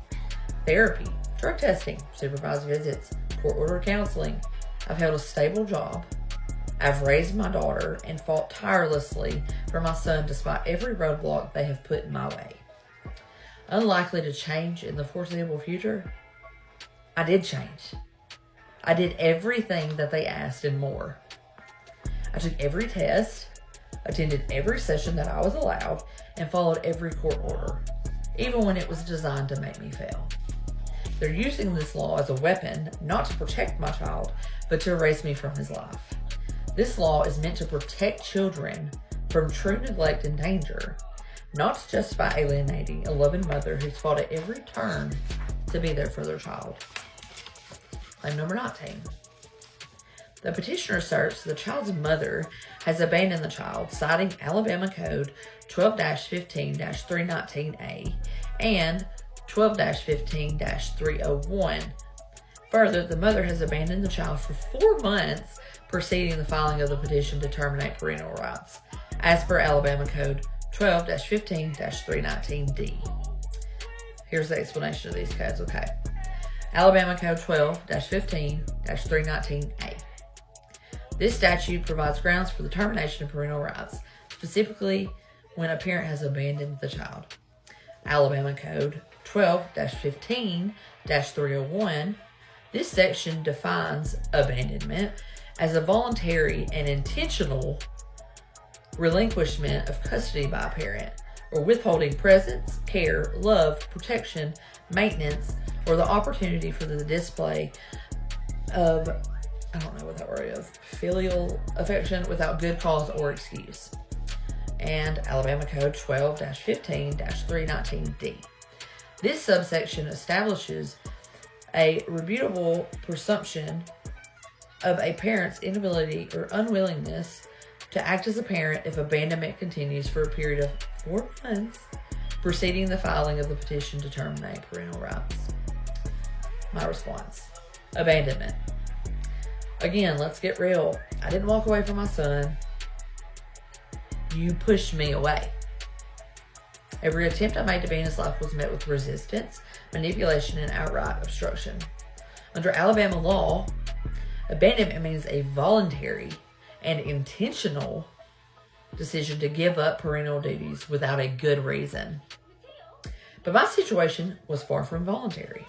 Therapy, drug testing, supervised visits, court-ordered counseling. I've held a stable job. I've raised my daughter and fought tirelessly for my son despite every roadblock they have put in my way. Unlikely to change in the foreseeable future? I did change. I did everything that they asked and more. I took every test, attended every session that I was allowed, and followed every court order, even when it was designed to make me fail. They're using this law as a weapon, not to protect my child, but to erase me from his life. This law is meant to protect children from true neglect and danger, not to justify alienating a loving mother who's fought at every turn to be there for their child. Claim number 19. The petitioner asserts the child's mother has abandoned the child, citing Alabama Code 12-15-319A and 12-15-301. Further, the mother has abandoned the child for 4 months preceding the filing of the petition to terminate parental rights, as per Alabama Code 12-15-319D. Here's the explanation of these codes, okay? Alabama Code 12-15-319A. This statute provides grounds for the termination of parental rights, specifically when a parent has abandoned the child. Alabama Code 12-15-301. This section defines abandonment as a voluntary and intentional relinquishment of custody by a parent, or withholding presence, care, love, protection, maintenance, or the opportunity for the display of I don't know what that word is, filial affection without good cause or excuse. And Alabama Code 12-15-319D. This subsection establishes a rebutable presumption of a parent's inability or unwillingness to act as a parent if abandonment continues for a period of 4 months preceding the filing of the petition to terminate parental rights. My response: abandonment. Again, let's get real. I didn't walk away from my son. You pushed me away. Every attempt I made to be in his life was met with resistance, manipulation, and outright obstruction. Under Alabama law, abandonment means a voluntary and intentional decision to give up parental duties without a good reason. But my situation was far from voluntary.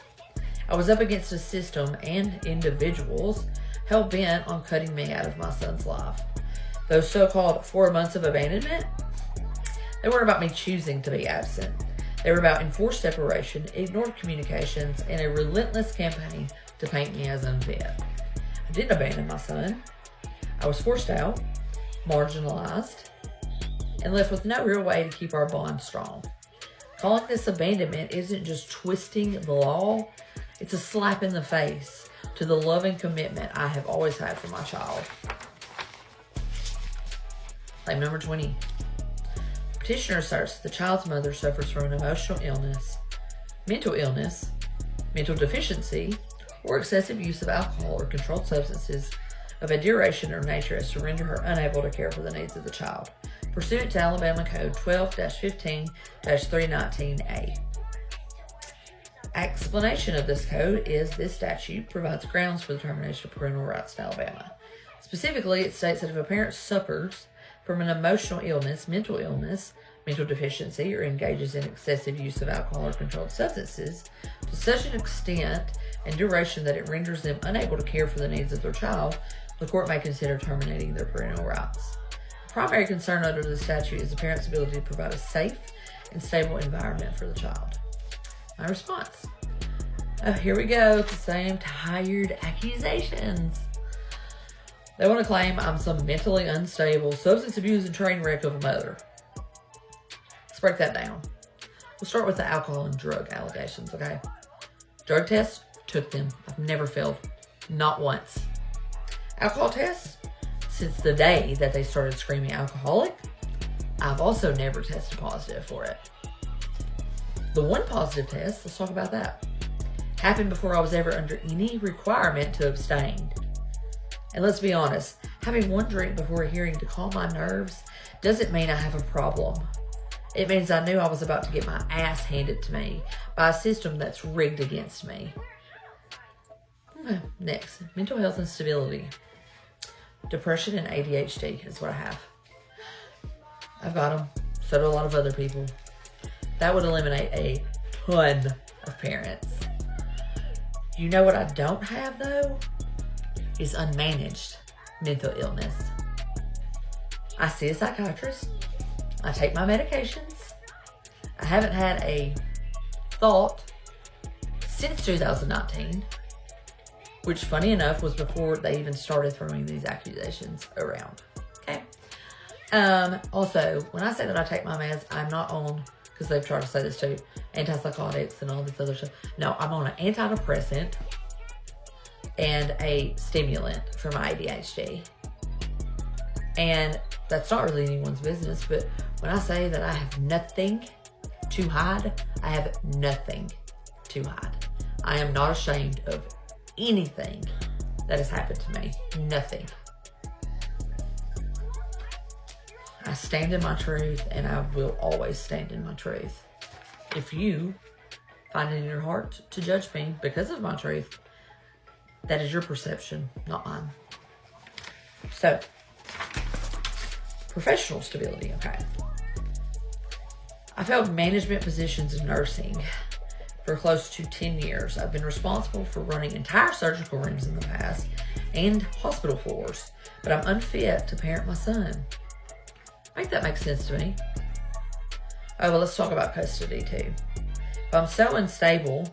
I was up against a system and individuals hell-bent on cutting me out of my son's life. Those so-called 4 months of abandonment, they weren't about me choosing to be absent. They were about enforced separation, ignored communications, and a relentless campaign to paint me as unfit. I didn't abandon my son. I was forced out, marginalized, and left with no real way to keep our bond strong. Calling this abandonment isn't just twisting the law, it's a slap in the face to the loving commitment I have always had for my child. Claim number 20. Petitioner asserts that the child's mother suffers from an emotional illness, mental deficiency, or excessive use of alcohol or controlled substances of a duration or nature as to render her unable to care for the needs of the child, pursuant to Alabama Code 12-15-319A. Explanation of this code is this statute provides grounds for the termination of parental rights in Alabama. Specifically, it states that if a parent suffers from an emotional illness, mental deficiency, or engages in excessive use of alcohol or controlled substances to such an extent and duration that it renders them unable to care for the needs of their child, the court may consider terminating their parental rights. The primary concern under the statute is the parent's ability to provide a safe and stable environment for the child. My response: oh, here we go, the same tired accusations. They want to claim I'm some mentally unstable, substance abusing train wreck of a mother. Let's break that down. We'll start with the alcohol and drug allegations, okay? Drug tests, took them. I've never failed. Not once. Alcohol tests, since the day that they started screaming alcoholic, I've also never tested positive for it. The one positive test, let's talk about that, happened before I was ever under any requirement to abstain. And let's be honest, having one drink before a hearing to calm my nerves doesn't mean I have a problem. It means I knew I was about to get my ass handed to me by a system that's rigged against me. Next, mental health instability. Depression and ADHD is what I have. I've got them. So do a lot of other people. That would eliminate a ton of parents. You know what I don't have, though? Is unmanaged mental illness. I see a psychiatrist. I take my medications. I haven't had a thought since 2019, which, funny enough, was before they even started throwing these accusations around. Okay. Also, when I say that I take my meds, I'm not on, because they've tried to say this too, antipsychotics and all this other stuff. No, I'm on an antidepressant and a stimulant for my ADHD. And that's not really anyone's business, but when I say that I have nothing to hide, I have nothing to hide. I am not ashamed of anything that has happened to me. Nothing. I stand in my truth, and I will always stand in my truth. If you find it in your heart to judge me because of my truth, that is your perception, not mine. So, professional stability, okay. I've held management positions in nursing for close to 10 years. I've been responsible for running entire surgical rooms in the past and hospital floors, but I'm unfit to parent my son. Make that make sense to me. Oh, well, let's talk about custody too. If I'm so unstable,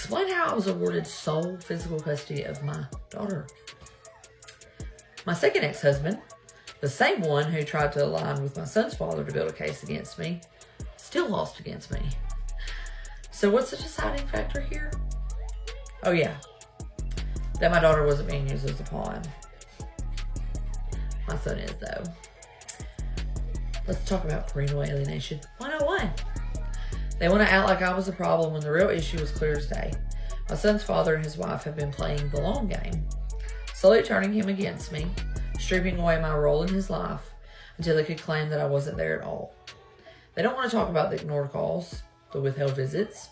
explain how I was awarded sole physical custody of my daughter. My second ex-husband, the same one who tried to align with my son's father to build a case against me, still lost against me. So what's the deciding factor here? Oh yeah, that my daughter wasn't being used as a pawn. My son is, though. Let's talk about parental alienation 101. They want to act like I was a problem when the real issue was clear as day. My son's father and his wife have been playing the long game, slowly turning him against me, stripping away my role in his life until they could claim that I wasn't there at all. They don't want to talk about the ignored calls, the withheld visits,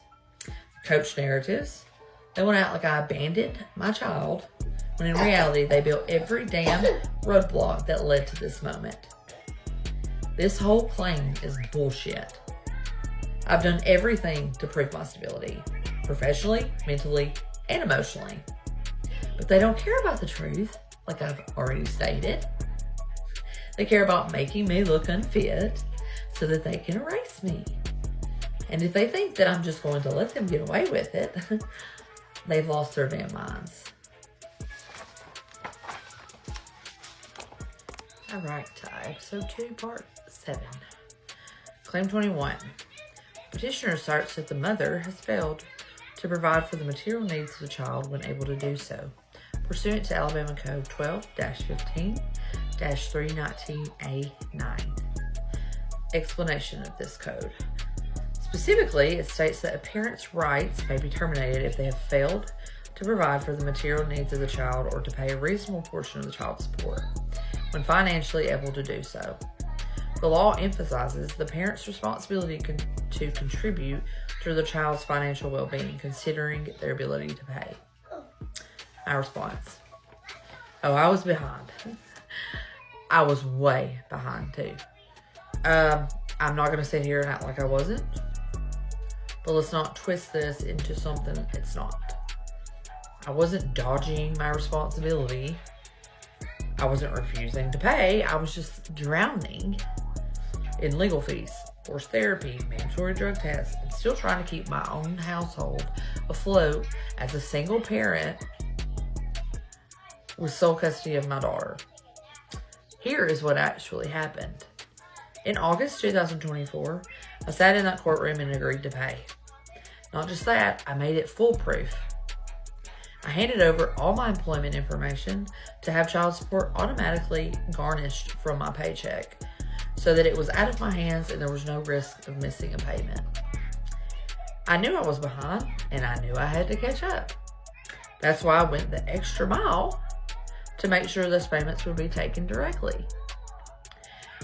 coached narratives. They want to act like I abandoned my child, when in reality they built every damn roadblock that led to this moment. This whole claim is bullshit. I've done everything to prove my stability, professionally, mentally, and emotionally. But they don't care about the truth, like I've already stated. They care about making me look unfit so that they can erase me. And if they think that I'm just going to let them get away with it, they've lost their damn minds. All right, episode 2, part 7. Claim 21. Petitioner asserts that the mother has failed to provide for the material needs of the child when able to do so, pursuant to Alabama Code 12-15-319A9. Explanation of this code. Specifically, it states that a parent's rights may be terminated if they have failed to provide for the material needs of the child or to pay a reasonable portion of the child's support, when financially able to do so. The law emphasizes the parent's responsibility to contribute to the child's financial well-being, considering their ability to pay. My response. Oh, I was behind. I was way behind too. I'm not going to sit here and act like I wasn't. But let's not twist this into something it's not. I wasn't dodging my responsibility. I wasn't refusing to pay. I was just drowning in legal fees, forced therapy, mandatory drug tests, and still trying to keep my own household afloat as a single parent with sole custody of my daughter. Here is what actually happened. In August 2024, I sat in that courtroom and agreed to pay. Not just that, I made it foolproof. I handed over all my employment information to have child support automatically garnished from my paycheck so that it was out of my hands and there was no risk of missing a payment. I knew I was behind and I knew I had to catch up. That's why I went the extra mile to make sure those payments would be taken directly.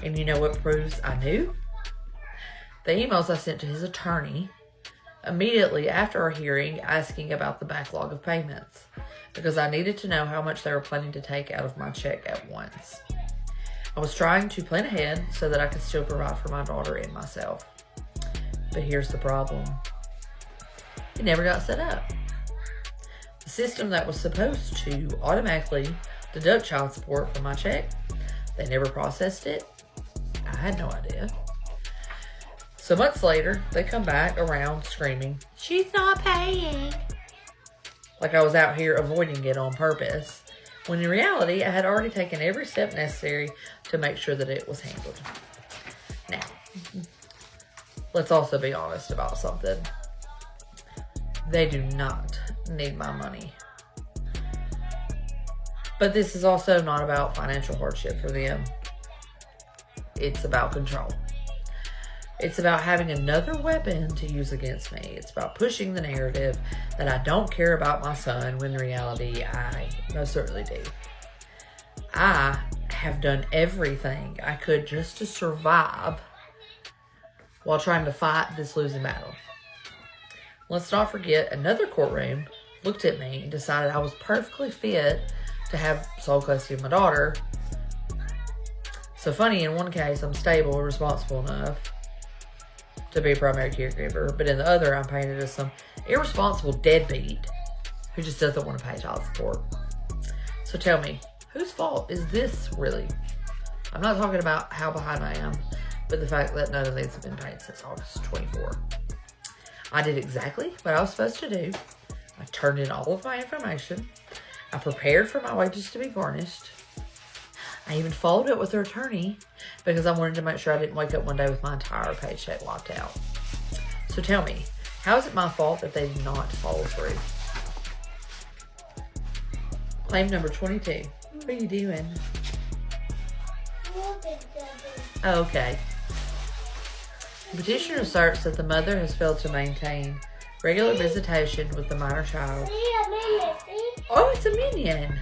And you know what proves I knew? The emails I sent to his attorney immediately after our hearing asking about the backlog of payments, because I needed to know how much they were planning to take out of my check at once. I was trying to plan ahead so that I could still provide for my daughter and myself. But here's the problem. It never got set up. The system that was supposed to automatically deduct child support from my check, they never processed it. I had no idea. So months later, they come back around screaming, "She's not paying." Like I was out here avoiding it on purpose, when in reality, I had already taken every step necessary to make sure that it was handled. Now, let's also be honest about something. They do not need my money. But this is also not about financial hardship for them. It's about control. It's about having another weapon to use against me. It's about pushing the narrative that I don't care about my son when in reality I most certainly do. I have done everything I could just to survive while trying to fight this losing battle. Let's not forget another courtroom looked at me and decided I was perfectly fit to have sole custody of my daughter. So funny, in one case I'm stable and responsible enough to be a primary caregiver, but in the other I'm painted as some irresponsible deadbeat who just doesn't want to pay child support. So tell me, whose fault is this really? I'm not talking about how behind I am, but the fact that none of these have been paid since August 24. I did exactly what I was supposed to do, I turned in all of my information. I prepared for my wages to be garnished. I even followed up with her attorney because I wanted to make sure I didn't wake up one day with my entire paycheck locked out. So tell me, how is it my fault that they did not follow through? Claim number 22. What are you doing? Oh, okay. The petitioner asserts that the mother has failed to maintain regular visitation with the minor child. Oh, it's a minion.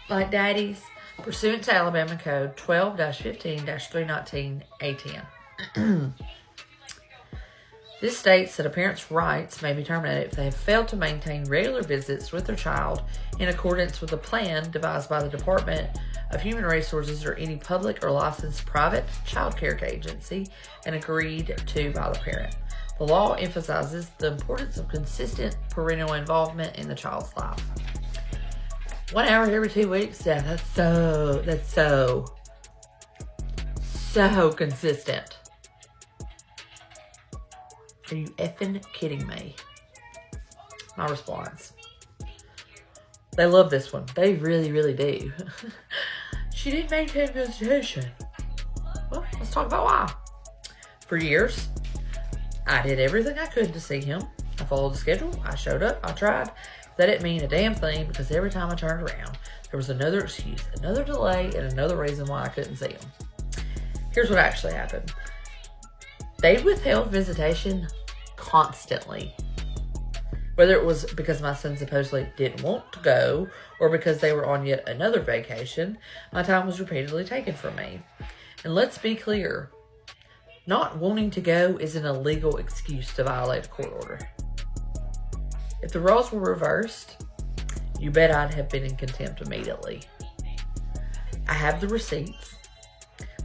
Like daddy's. Pursuant to Alabama Code 12-15-319 A10. This states that a parent's rights may be terminated if they have failed to maintain regular visits with their child in accordance with a plan devised by the Department of Human Resources or any public or licensed private child care agency and agreed to by the parent. The law emphasizes the importance of consistent parental involvement in the child's life. 1 hour every 2 weeks? Yeah, that's so consistent. Are you effing kidding me? My response. They love this one. They really, really do. She didn't maintain visitation. Well, let's talk about why. For years, I did everything I could to see him. I followed the schedule. I showed up. I tried. That didn't mean a damn thing because every time I turned around, there was another excuse, another delay, and another reason why I couldn't see him. Here's what actually happened. They withheld visitation constantly. Whether it was because my son supposedly didn't want to go or because they were on yet another vacation, my time was repeatedly taken from me. And let's be clear, not wanting to go is an illegal excuse to violate a court order. If the roles were reversed, you bet I'd have been in contempt immediately. I have the receipts,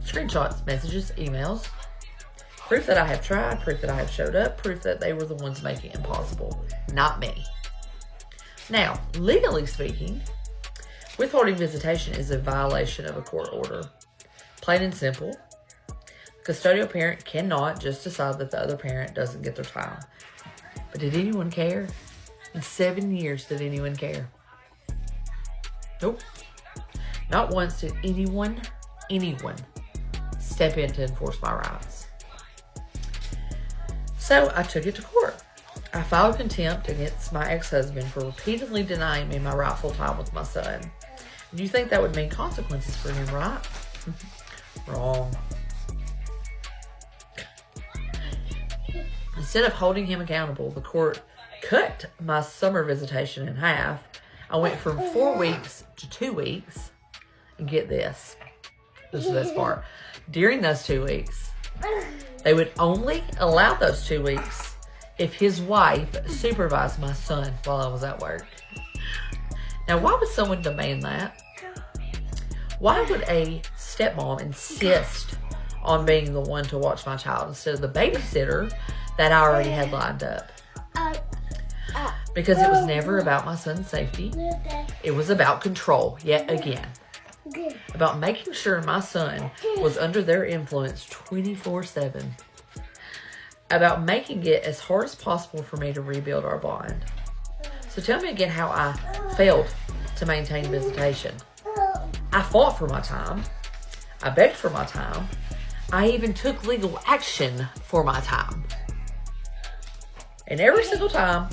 screenshots, messages, emails, proof that I have tried, proof that I have showed up, proof that they were the ones making it impossible, not me. Now, legally speaking, withholding visitation is a violation of a court order. Plain and simple, the custodial parent cannot just decide that the other parent doesn't get their time. But did anyone care? In 7 years, did anyone care? Nope. Not once did anyone step in to enforce my rights. So I took it to court. I filed contempt against my ex-husband for repeatedly denying me my rightful time with my son. And you think that would mean consequences for him, right? Wrong. Instead of holding him accountable, the court cut my summer visitation in half. I went from 4 weeks to 2 weeks. And get this. This is the best part. During those 2 weeks, they would only allow those 2 weeks if his wife supervised my son while I was at work. Now, why would someone demand that? Why would a stepmom insist on being the one to watch my child instead of the babysitter that I already had lined up? Because it was never about my son's safety. It was about control, yet again. About making sure my son was under their influence 24/7. About making it as hard as possible for me to rebuild our bond. So tell me again how I failed to maintain visitation. I fought for my time. I begged for my time. I even took legal action for my time. And every single time,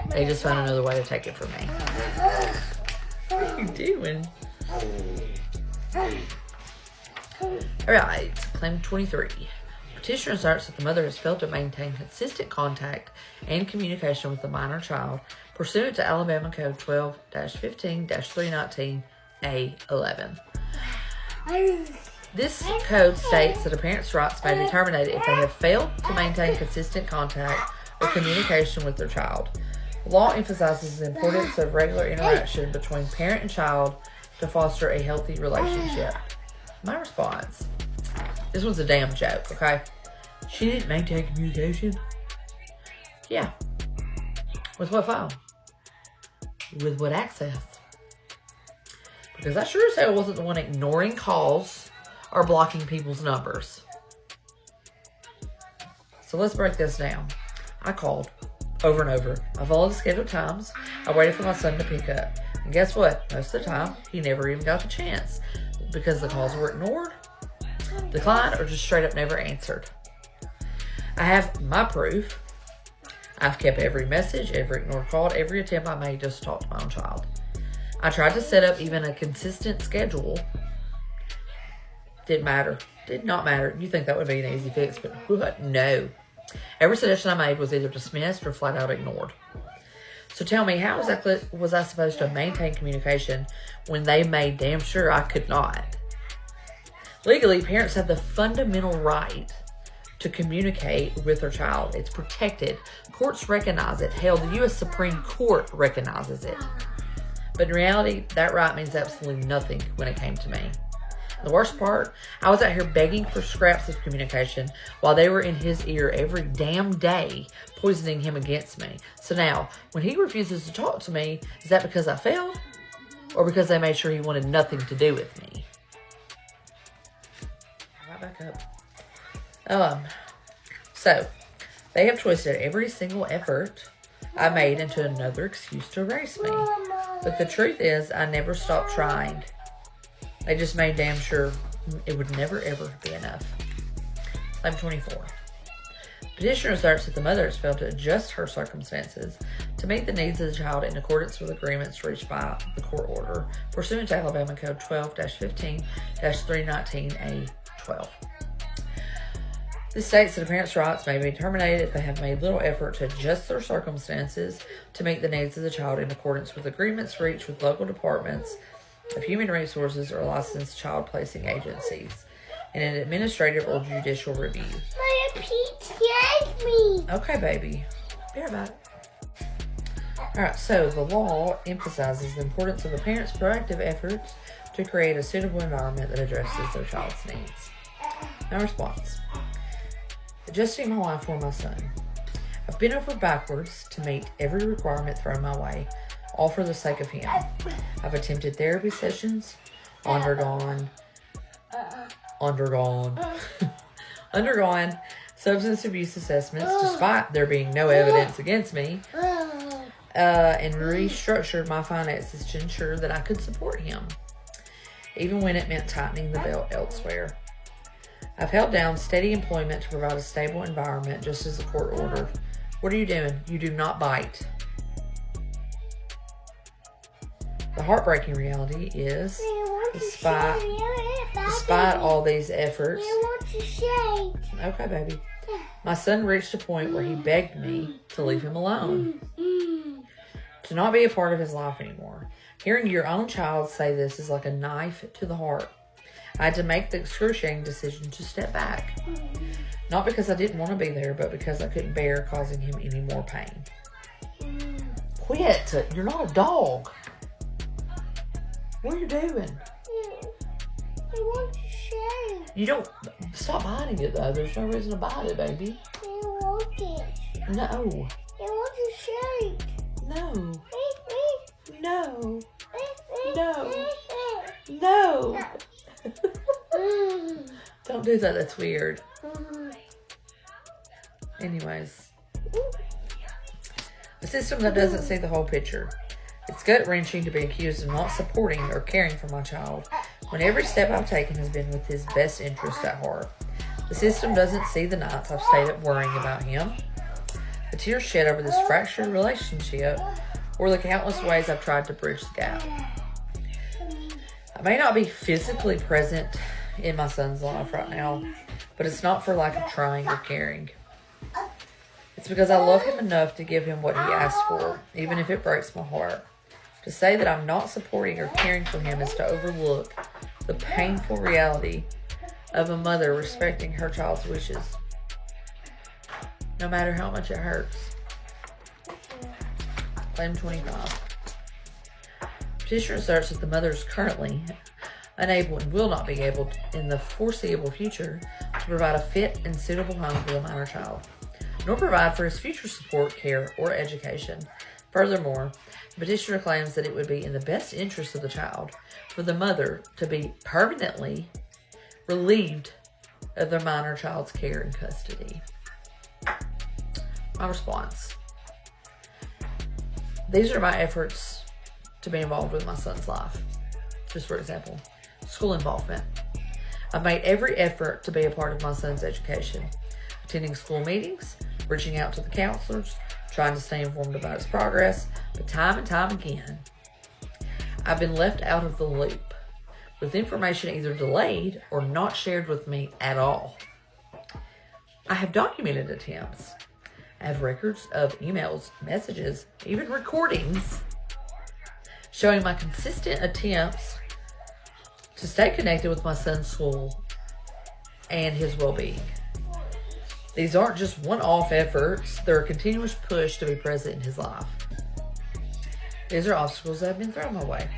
they just found another way to take it from me. What are you doing? Alright, claim 23. Petitioner asserts that the mother has failed to maintain consistent contact and communication with the minor child pursuant to Alabama Code 12-15-319 A11. This code states that a parent's rights may be terminated if they have failed to maintain consistent contact or communication with their child. The law emphasizes the importance of regular interaction between parent and child to foster a healthy relationship. My response, this was a damn joke, okay? She didn't maintain communication. Yeah. With what phone? With what access? Because I sure as hell wasn't the one ignoring calls or blocking people's numbers. So let's break this down. I called over and over. I followed the scheduled times. I waited for my son to pick up. And guess what? Most of the time, he never even got the chance because the calls were ignored, declined, or just straight up never answered. I have my proof. I've kept every message, every ignored call, every attempt I made just to talk to my own child. I tried to set up even a consistent schedule. Didn't matter. Did not matter. You think that would be an easy fix, but what? No. Every suggestion I made was either dismissed or flat out ignored. So tell me, how exactly was I supposed to maintain communication when they made damn sure I could not? Legally, parents have the fundamental right to communicate with their child. It's protected. Courts recognize it. Hell, the U.S. Supreme Court recognizes it. But in reality, that right means absolutely nothing when it came to me. The worst part, I was out here begging for scraps of communication while they were in his ear every damn day, poisoning him against me. So now, when he refuses to talk to me, is that because I failed? Or because they made sure he wanted nothing to do with me? Right back up. So, they have twisted every single effort I made into another excuse to erase me. But the truth is, I never stopped trying. They just made damn sure it would never, ever be enough. Claim 24. Petitioner asserts that the mother has failed to adjust her circumstances to meet the needs of the child in accordance with agreements reached by the court order pursuant to Alabama Code 12-15-319A12. This states that a parent's rights may be terminated if they have made little effort to adjust their circumstances to meet the needs of the child in accordance with agreements reached with local departments of human resources or licensed child placing agencies in an administrative or judicial review. Mother, please scares me. Okay, baby. Be right back. Alright, so the law emphasizes the importance of a parent's proactive efforts to create a suitable environment that addresses their child's needs. My response. Adjusting my life for my son. I've bent over backwards to meet every requirement thrown my way, all for the sake of him. I've attempted therapy sessions, undergone substance abuse assessments, despite there being no evidence against me, and restructured my finances to ensure that I could support him, even when it meant tightening the belt elsewhere. I've held down steady employment to provide a stable environment, just as the court ordered. What are you doing? You do not bite. The heartbreaking reality is, despite all these efforts, okay, baby, my son reached a point where he begged me to leave him alone, to not be a part of his life anymore. Hearing your own child say this is like a knife to the heart. I had to make the excruciating decision to step back. Not because I didn't want to be there, but because I couldn't bear causing him any more pain. Quit. You're not a dog. What are you doing? I want to shake. You don't... Stop biting it, though. There's no reason to bite it, baby. I want it. No. I want to shake. No. No. No. No. Don't do that. That's weird. Anyways. A system that doesn't see the whole picture. It's gut-wrenching to be accused of not supporting or caring for my child when every step I've taken has been with his best interest at heart. The system doesn't see the nights I've stayed up worrying about him, the tears shed over this fractured relationship, or the countless ways I've tried to bridge the gap. I may not be physically present in my son's life right now, but it's not for lack of trying or caring. It's because I love him enough to give him what he asked for, even if it breaks my heart. To say that I'm not supporting or caring for him is to overlook the painful reality of a mother respecting her child's wishes, no matter how much it hurts. Claim 25. Petitioner asserts that the mother is currently unable and will not be able to, in the foreseeable future, to provide a fit and suitable home for the minor child, nor provide for his future support, care, or education. Furthermore, the petitioner claims that it would be in the best interest of the child for the mother to be permanently relieved of their minor child's care and custody. My response. These are my efforts to be involved with my son's life. Just for example, school involvement. I've made every effort to be a part of my son's education, attending school meetings, reaching out to the counselors, trying to stay informed about his progress, but time and time again, I've been left out of the loop, with information either delayed or not shared with me at all. I have documented attempts. I have records of emails, messages, even recordings showing my consistent attempts to stay connected with my son's school and his well-being. These aren't just one-off efforts. They're a continuous push to be present in his life. These are obstacles that have been thrown my way.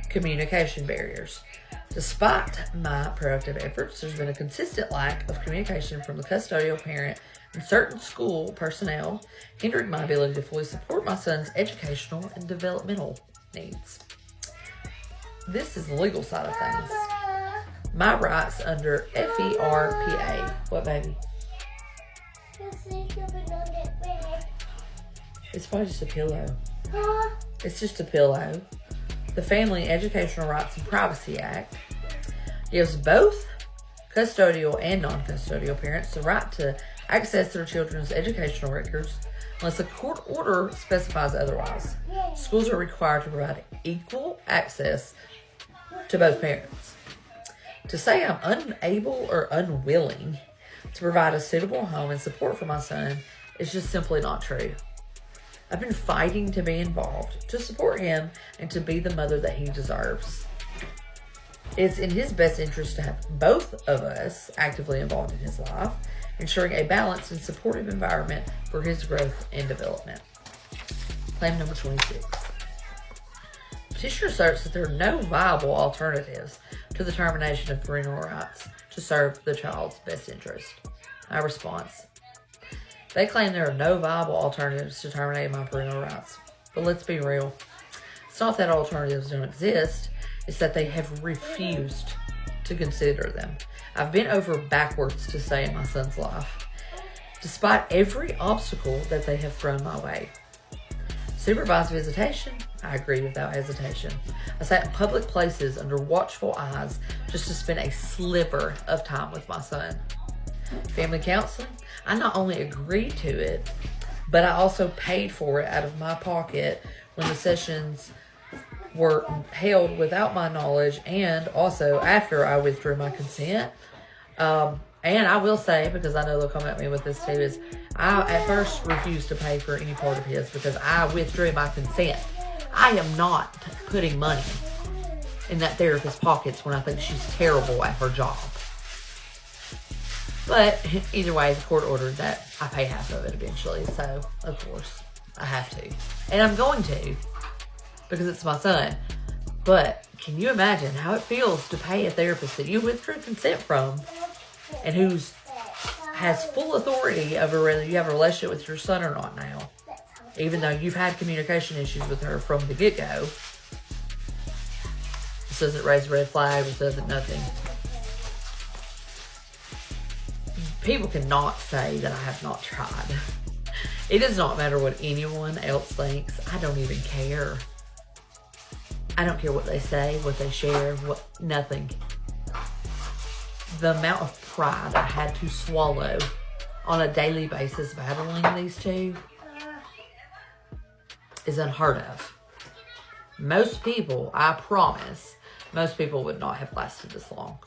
Communication barriers. Despite my proactive efforts, there's been a consistent lack of communication from the custodial parent and certain school personnel, hindering my ability to fully support my son's educational and developmental needs. This is the legal side of things. My rights under FERPA. What, baby? It's probably just a pillow. It's just a pillow. The Family Educational Rights and Privacy Act gives both custodial and non-custodial parents the right to access their children's educational records unless a court order specifies otherwise. Schools are required to provide equal access to both parents. To say I'm unable or unwilling to provide a suitable home and support for my son is just simply not true. I've been fighting to be involved, to support him, and to be the mother that he deserves. It's in his best interest to have both of us actively involved in his life, ensuring a balanced and supportive environment for his growth and development. Claim number 26. Petitioner asserts that there are no viable alternatives to the termination of parental rights to serve the child's best interest. My response: they claim there are no viable alternatives to terminating my parental rights. But let's be real. It's not that alternatives don't exist. It's that they have refused to consider them. I've been over backwards to stay in my son's life, despite every obstacle that they have thrown my way. Supervised visitation? I agree without hesitation. I sat in public places under watchful eyes just to spend a sliver of time with my son. Family counseling? I not only agreed to it, but I also paid for it out of my pocket when the sessions were held without my knowledge, and also after I withdrew my consent. And I will say, because I know they'll come at me with this too, is I at first refused to pay for any part of his because I withdrew my consent. I am not putting money in that therapist's pockets when I think she's terrible at her job. But either way, the court ordered that I pay half of it eventually. So, of course, I have to. And I'm going to, because it's my son. But can you imagine how it feels to pay a therapist that you withdrew consent from and who's has full authority over whether you have a relationship with your son or not now, even though you've had communication issues with her from the get-go? This doesn't raise a red flag, this doesn't nothing. People cannot say that I have not tried. It does not matter what anyone else thinks. I don't even care. I don't care what they say, what they share, nothing. The amount of pride I had to swallow on a daily basis battling these two is unheard of. Most people, I promise, most people would not have lasted this long.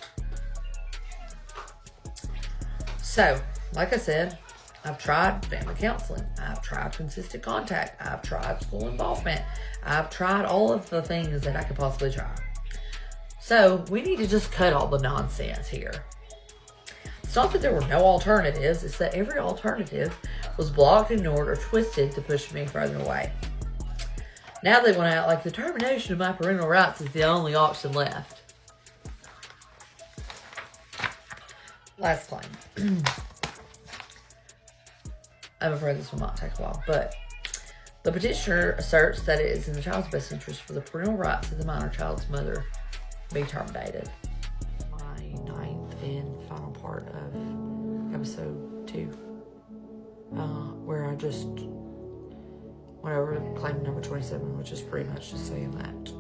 So, like I said, I've tried family counseling. I've tried consistent contact. I've tried school involvement. I've tried all of the things that I could possibly try. So, we need to just cut all the nonsense here. It's not that there were no alternatives. It's that every alternative was blocked, ignored, or twisted to push me further away. Now they want out like the termination of my parental rights is the only option left. Last claim. I'm afraid this will not take a while, but the petitioner asserts that it is in the child's best interest for the parental rights of the minor child's mother be terminated. My ninth and final part of episode 2, where I just whatever, claim number 27, which is pretty much just saying that the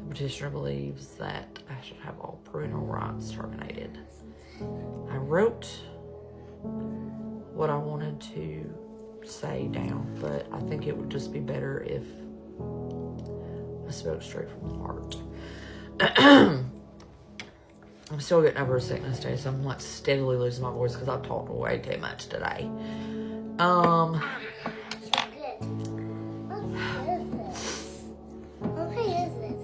petitioner believes that I should have all parental rights terminated. I wrote what I wanted to say down, but I think it would just be better if I spoke straight from the heart. I'm still getting over a sickness day, so I'm like steadily losing my voice because I've talked way too much today. What is this?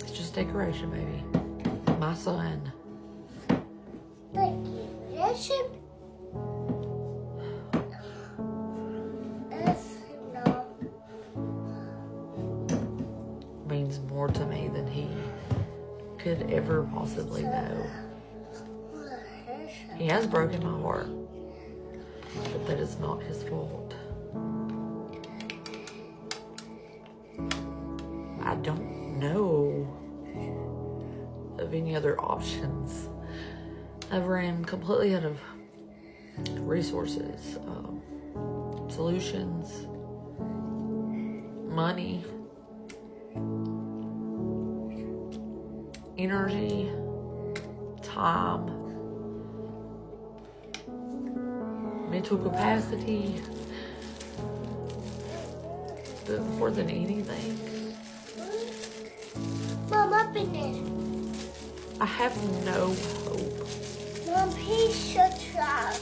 It's just decoration, baby. My son. Decoration? No. Means more to me than he could ever possibly know. He has broken my heart, but that is not his fault. I don't know of any other options. I've ran completely out of resources, solutions, money, energy, time, mental capacity, but more than anything, Mom, open it. I have no hope. Mom, please shut up.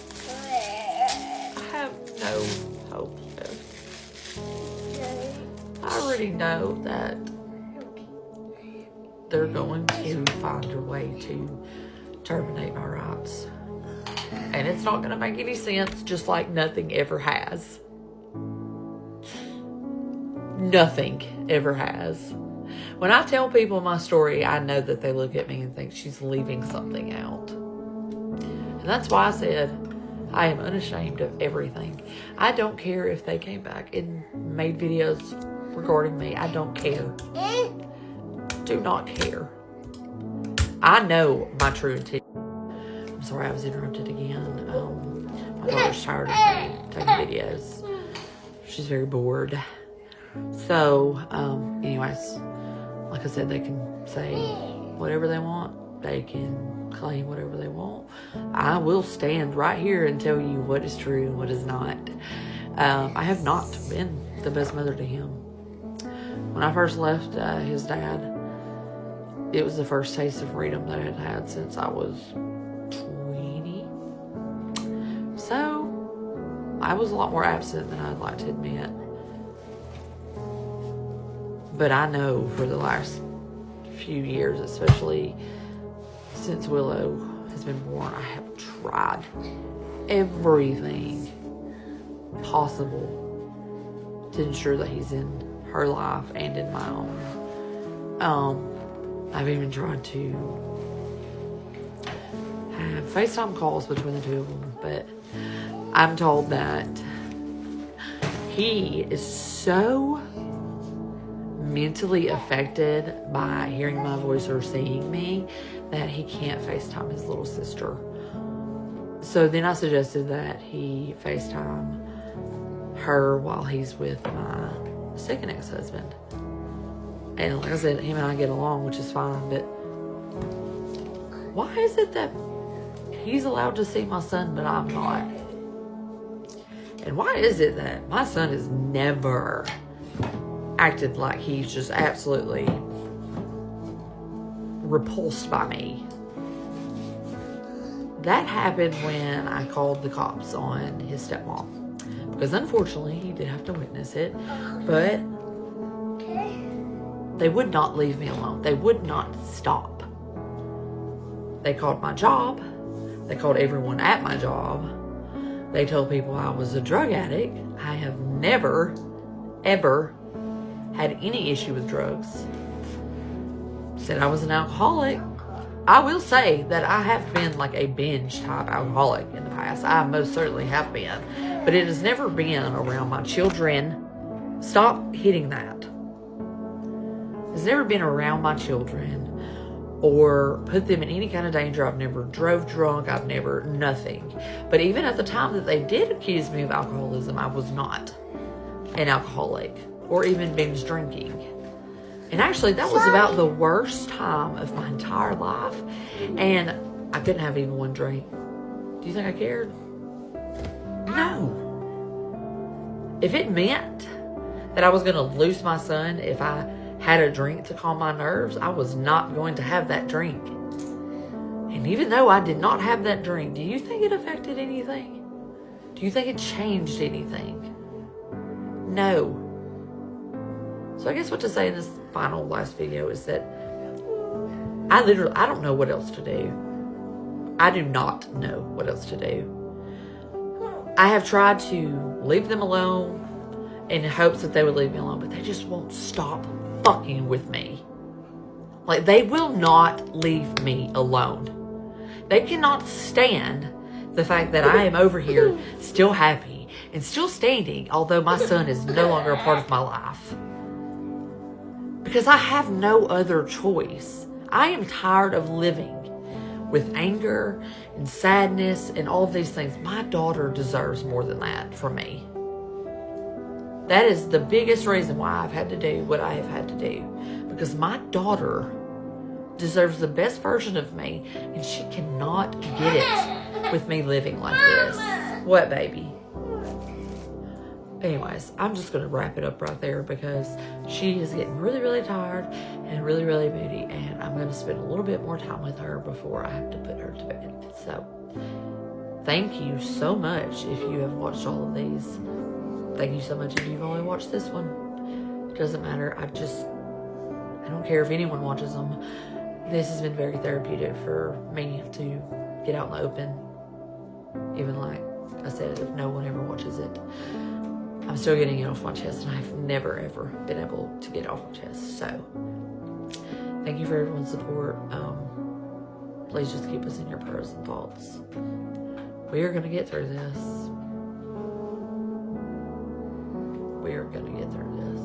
I have no hope left. I already know that they're going to find a way to terminate my rights. And it's not going to make any sense, just like nothing ever has. Nothing ever has. When I tell people my story, I know that they look at me and think she's leaving something out. And that's why I said I am unashamed of everything. I don't care if they came back and made videos regarding me. I don't care. Do not care. I know my true intent. I'm sorry I was interrupted again. My daughter's tired of me taking videos. She's very bored. So, anyways, like I said, they can say whatever they want. They can claim whatever they want. I will stand right here and tell you what is true and what is not. I have not been the best mother to him. When I first left his dad, it was the first taste of freedom that I had had since I was 20. So, I was a lot more absent than I'd like to admit. But I know for the last few years, especially since Willow has been born, I have tried everything possible to ensure that he's in her life and in my own. I've even tried to have FaceTime calls between the two of them, but I'm told that he is so mentally affected by hearing my voice or seeing me that he can't FaceTime his little sister. So then I suggested that he FaceTime her while he's with my second ex-husband. And like I said, him and I get along, which is fine, but why is it that he's allowed to see my son, but I'm not? And why is it that my son has never acted like he's just absolutely repulsed by me? That happened when I called the cops on his stepmom. Because unfortunately, he did have to witness it, but they would not leave me alone. They would not stop. They called my job. They called everyone at my job. They told people I was a drug addict. I have never, ever had any issue with drugs. Said I was an alcoholic. I will say that I have been like a binge type alcoholic in the past. I most certainly have been. But it has never been around my children. Stop hitting that. It's never been around my children or put them in any kind of danger. I've never drove drunk. I've never, nothing. But even at the time that they did accuse me of alcoholism, I was not an alcoholic. or even binge drinking. And actually, that was about the worst time of my entire life. And I couldn't have even one drink. Do you think I cared? No. If it meant that I was going to lose my son if I had a drink to calm my nerves, I was not going to have that drink. And even though I did not have that drink, do you think it affected anything? Do you think it changed anything? No. So I guess what to say in this last video is that I don't know what else to do. I do not know what else to do. I have tried to leave them alone in hopes that they would leave me alone, but they just won't stop fucking with me. Like, they will not leave me alone. They cannot stand the fact that I am over here still happy and still standing, although my son is no longer a part of my life. Because I have no other choice. I am tired of living with anger and sadness and all of these things. My daughter deserves more than that from me. That is the biggest reason why I've had to do what I have had to do. Because my daughter deserves the best version of me, and she cannot get it with me living like this. What, baby? Anyways, I'm just going to wrap it up right there because she is getting really, really tired and really, really moody, and I'm going to spend a little bit more time with her before I have to put her to bed. So, thank you so much if you have watched all of these. Thank you so much if you've only watched this one. It doesn't matter. I don't care if anyone watches them. This has been very therapeutic for me to get out in the open. Even like I said, if no one ever watches it, I'm still getting it off my chest, and I've never, ever been able to get it off my chest. So, thank you for everyone's support. Please just keep us in your prayers and thoughts. We are going to get through this. We are going to get through this.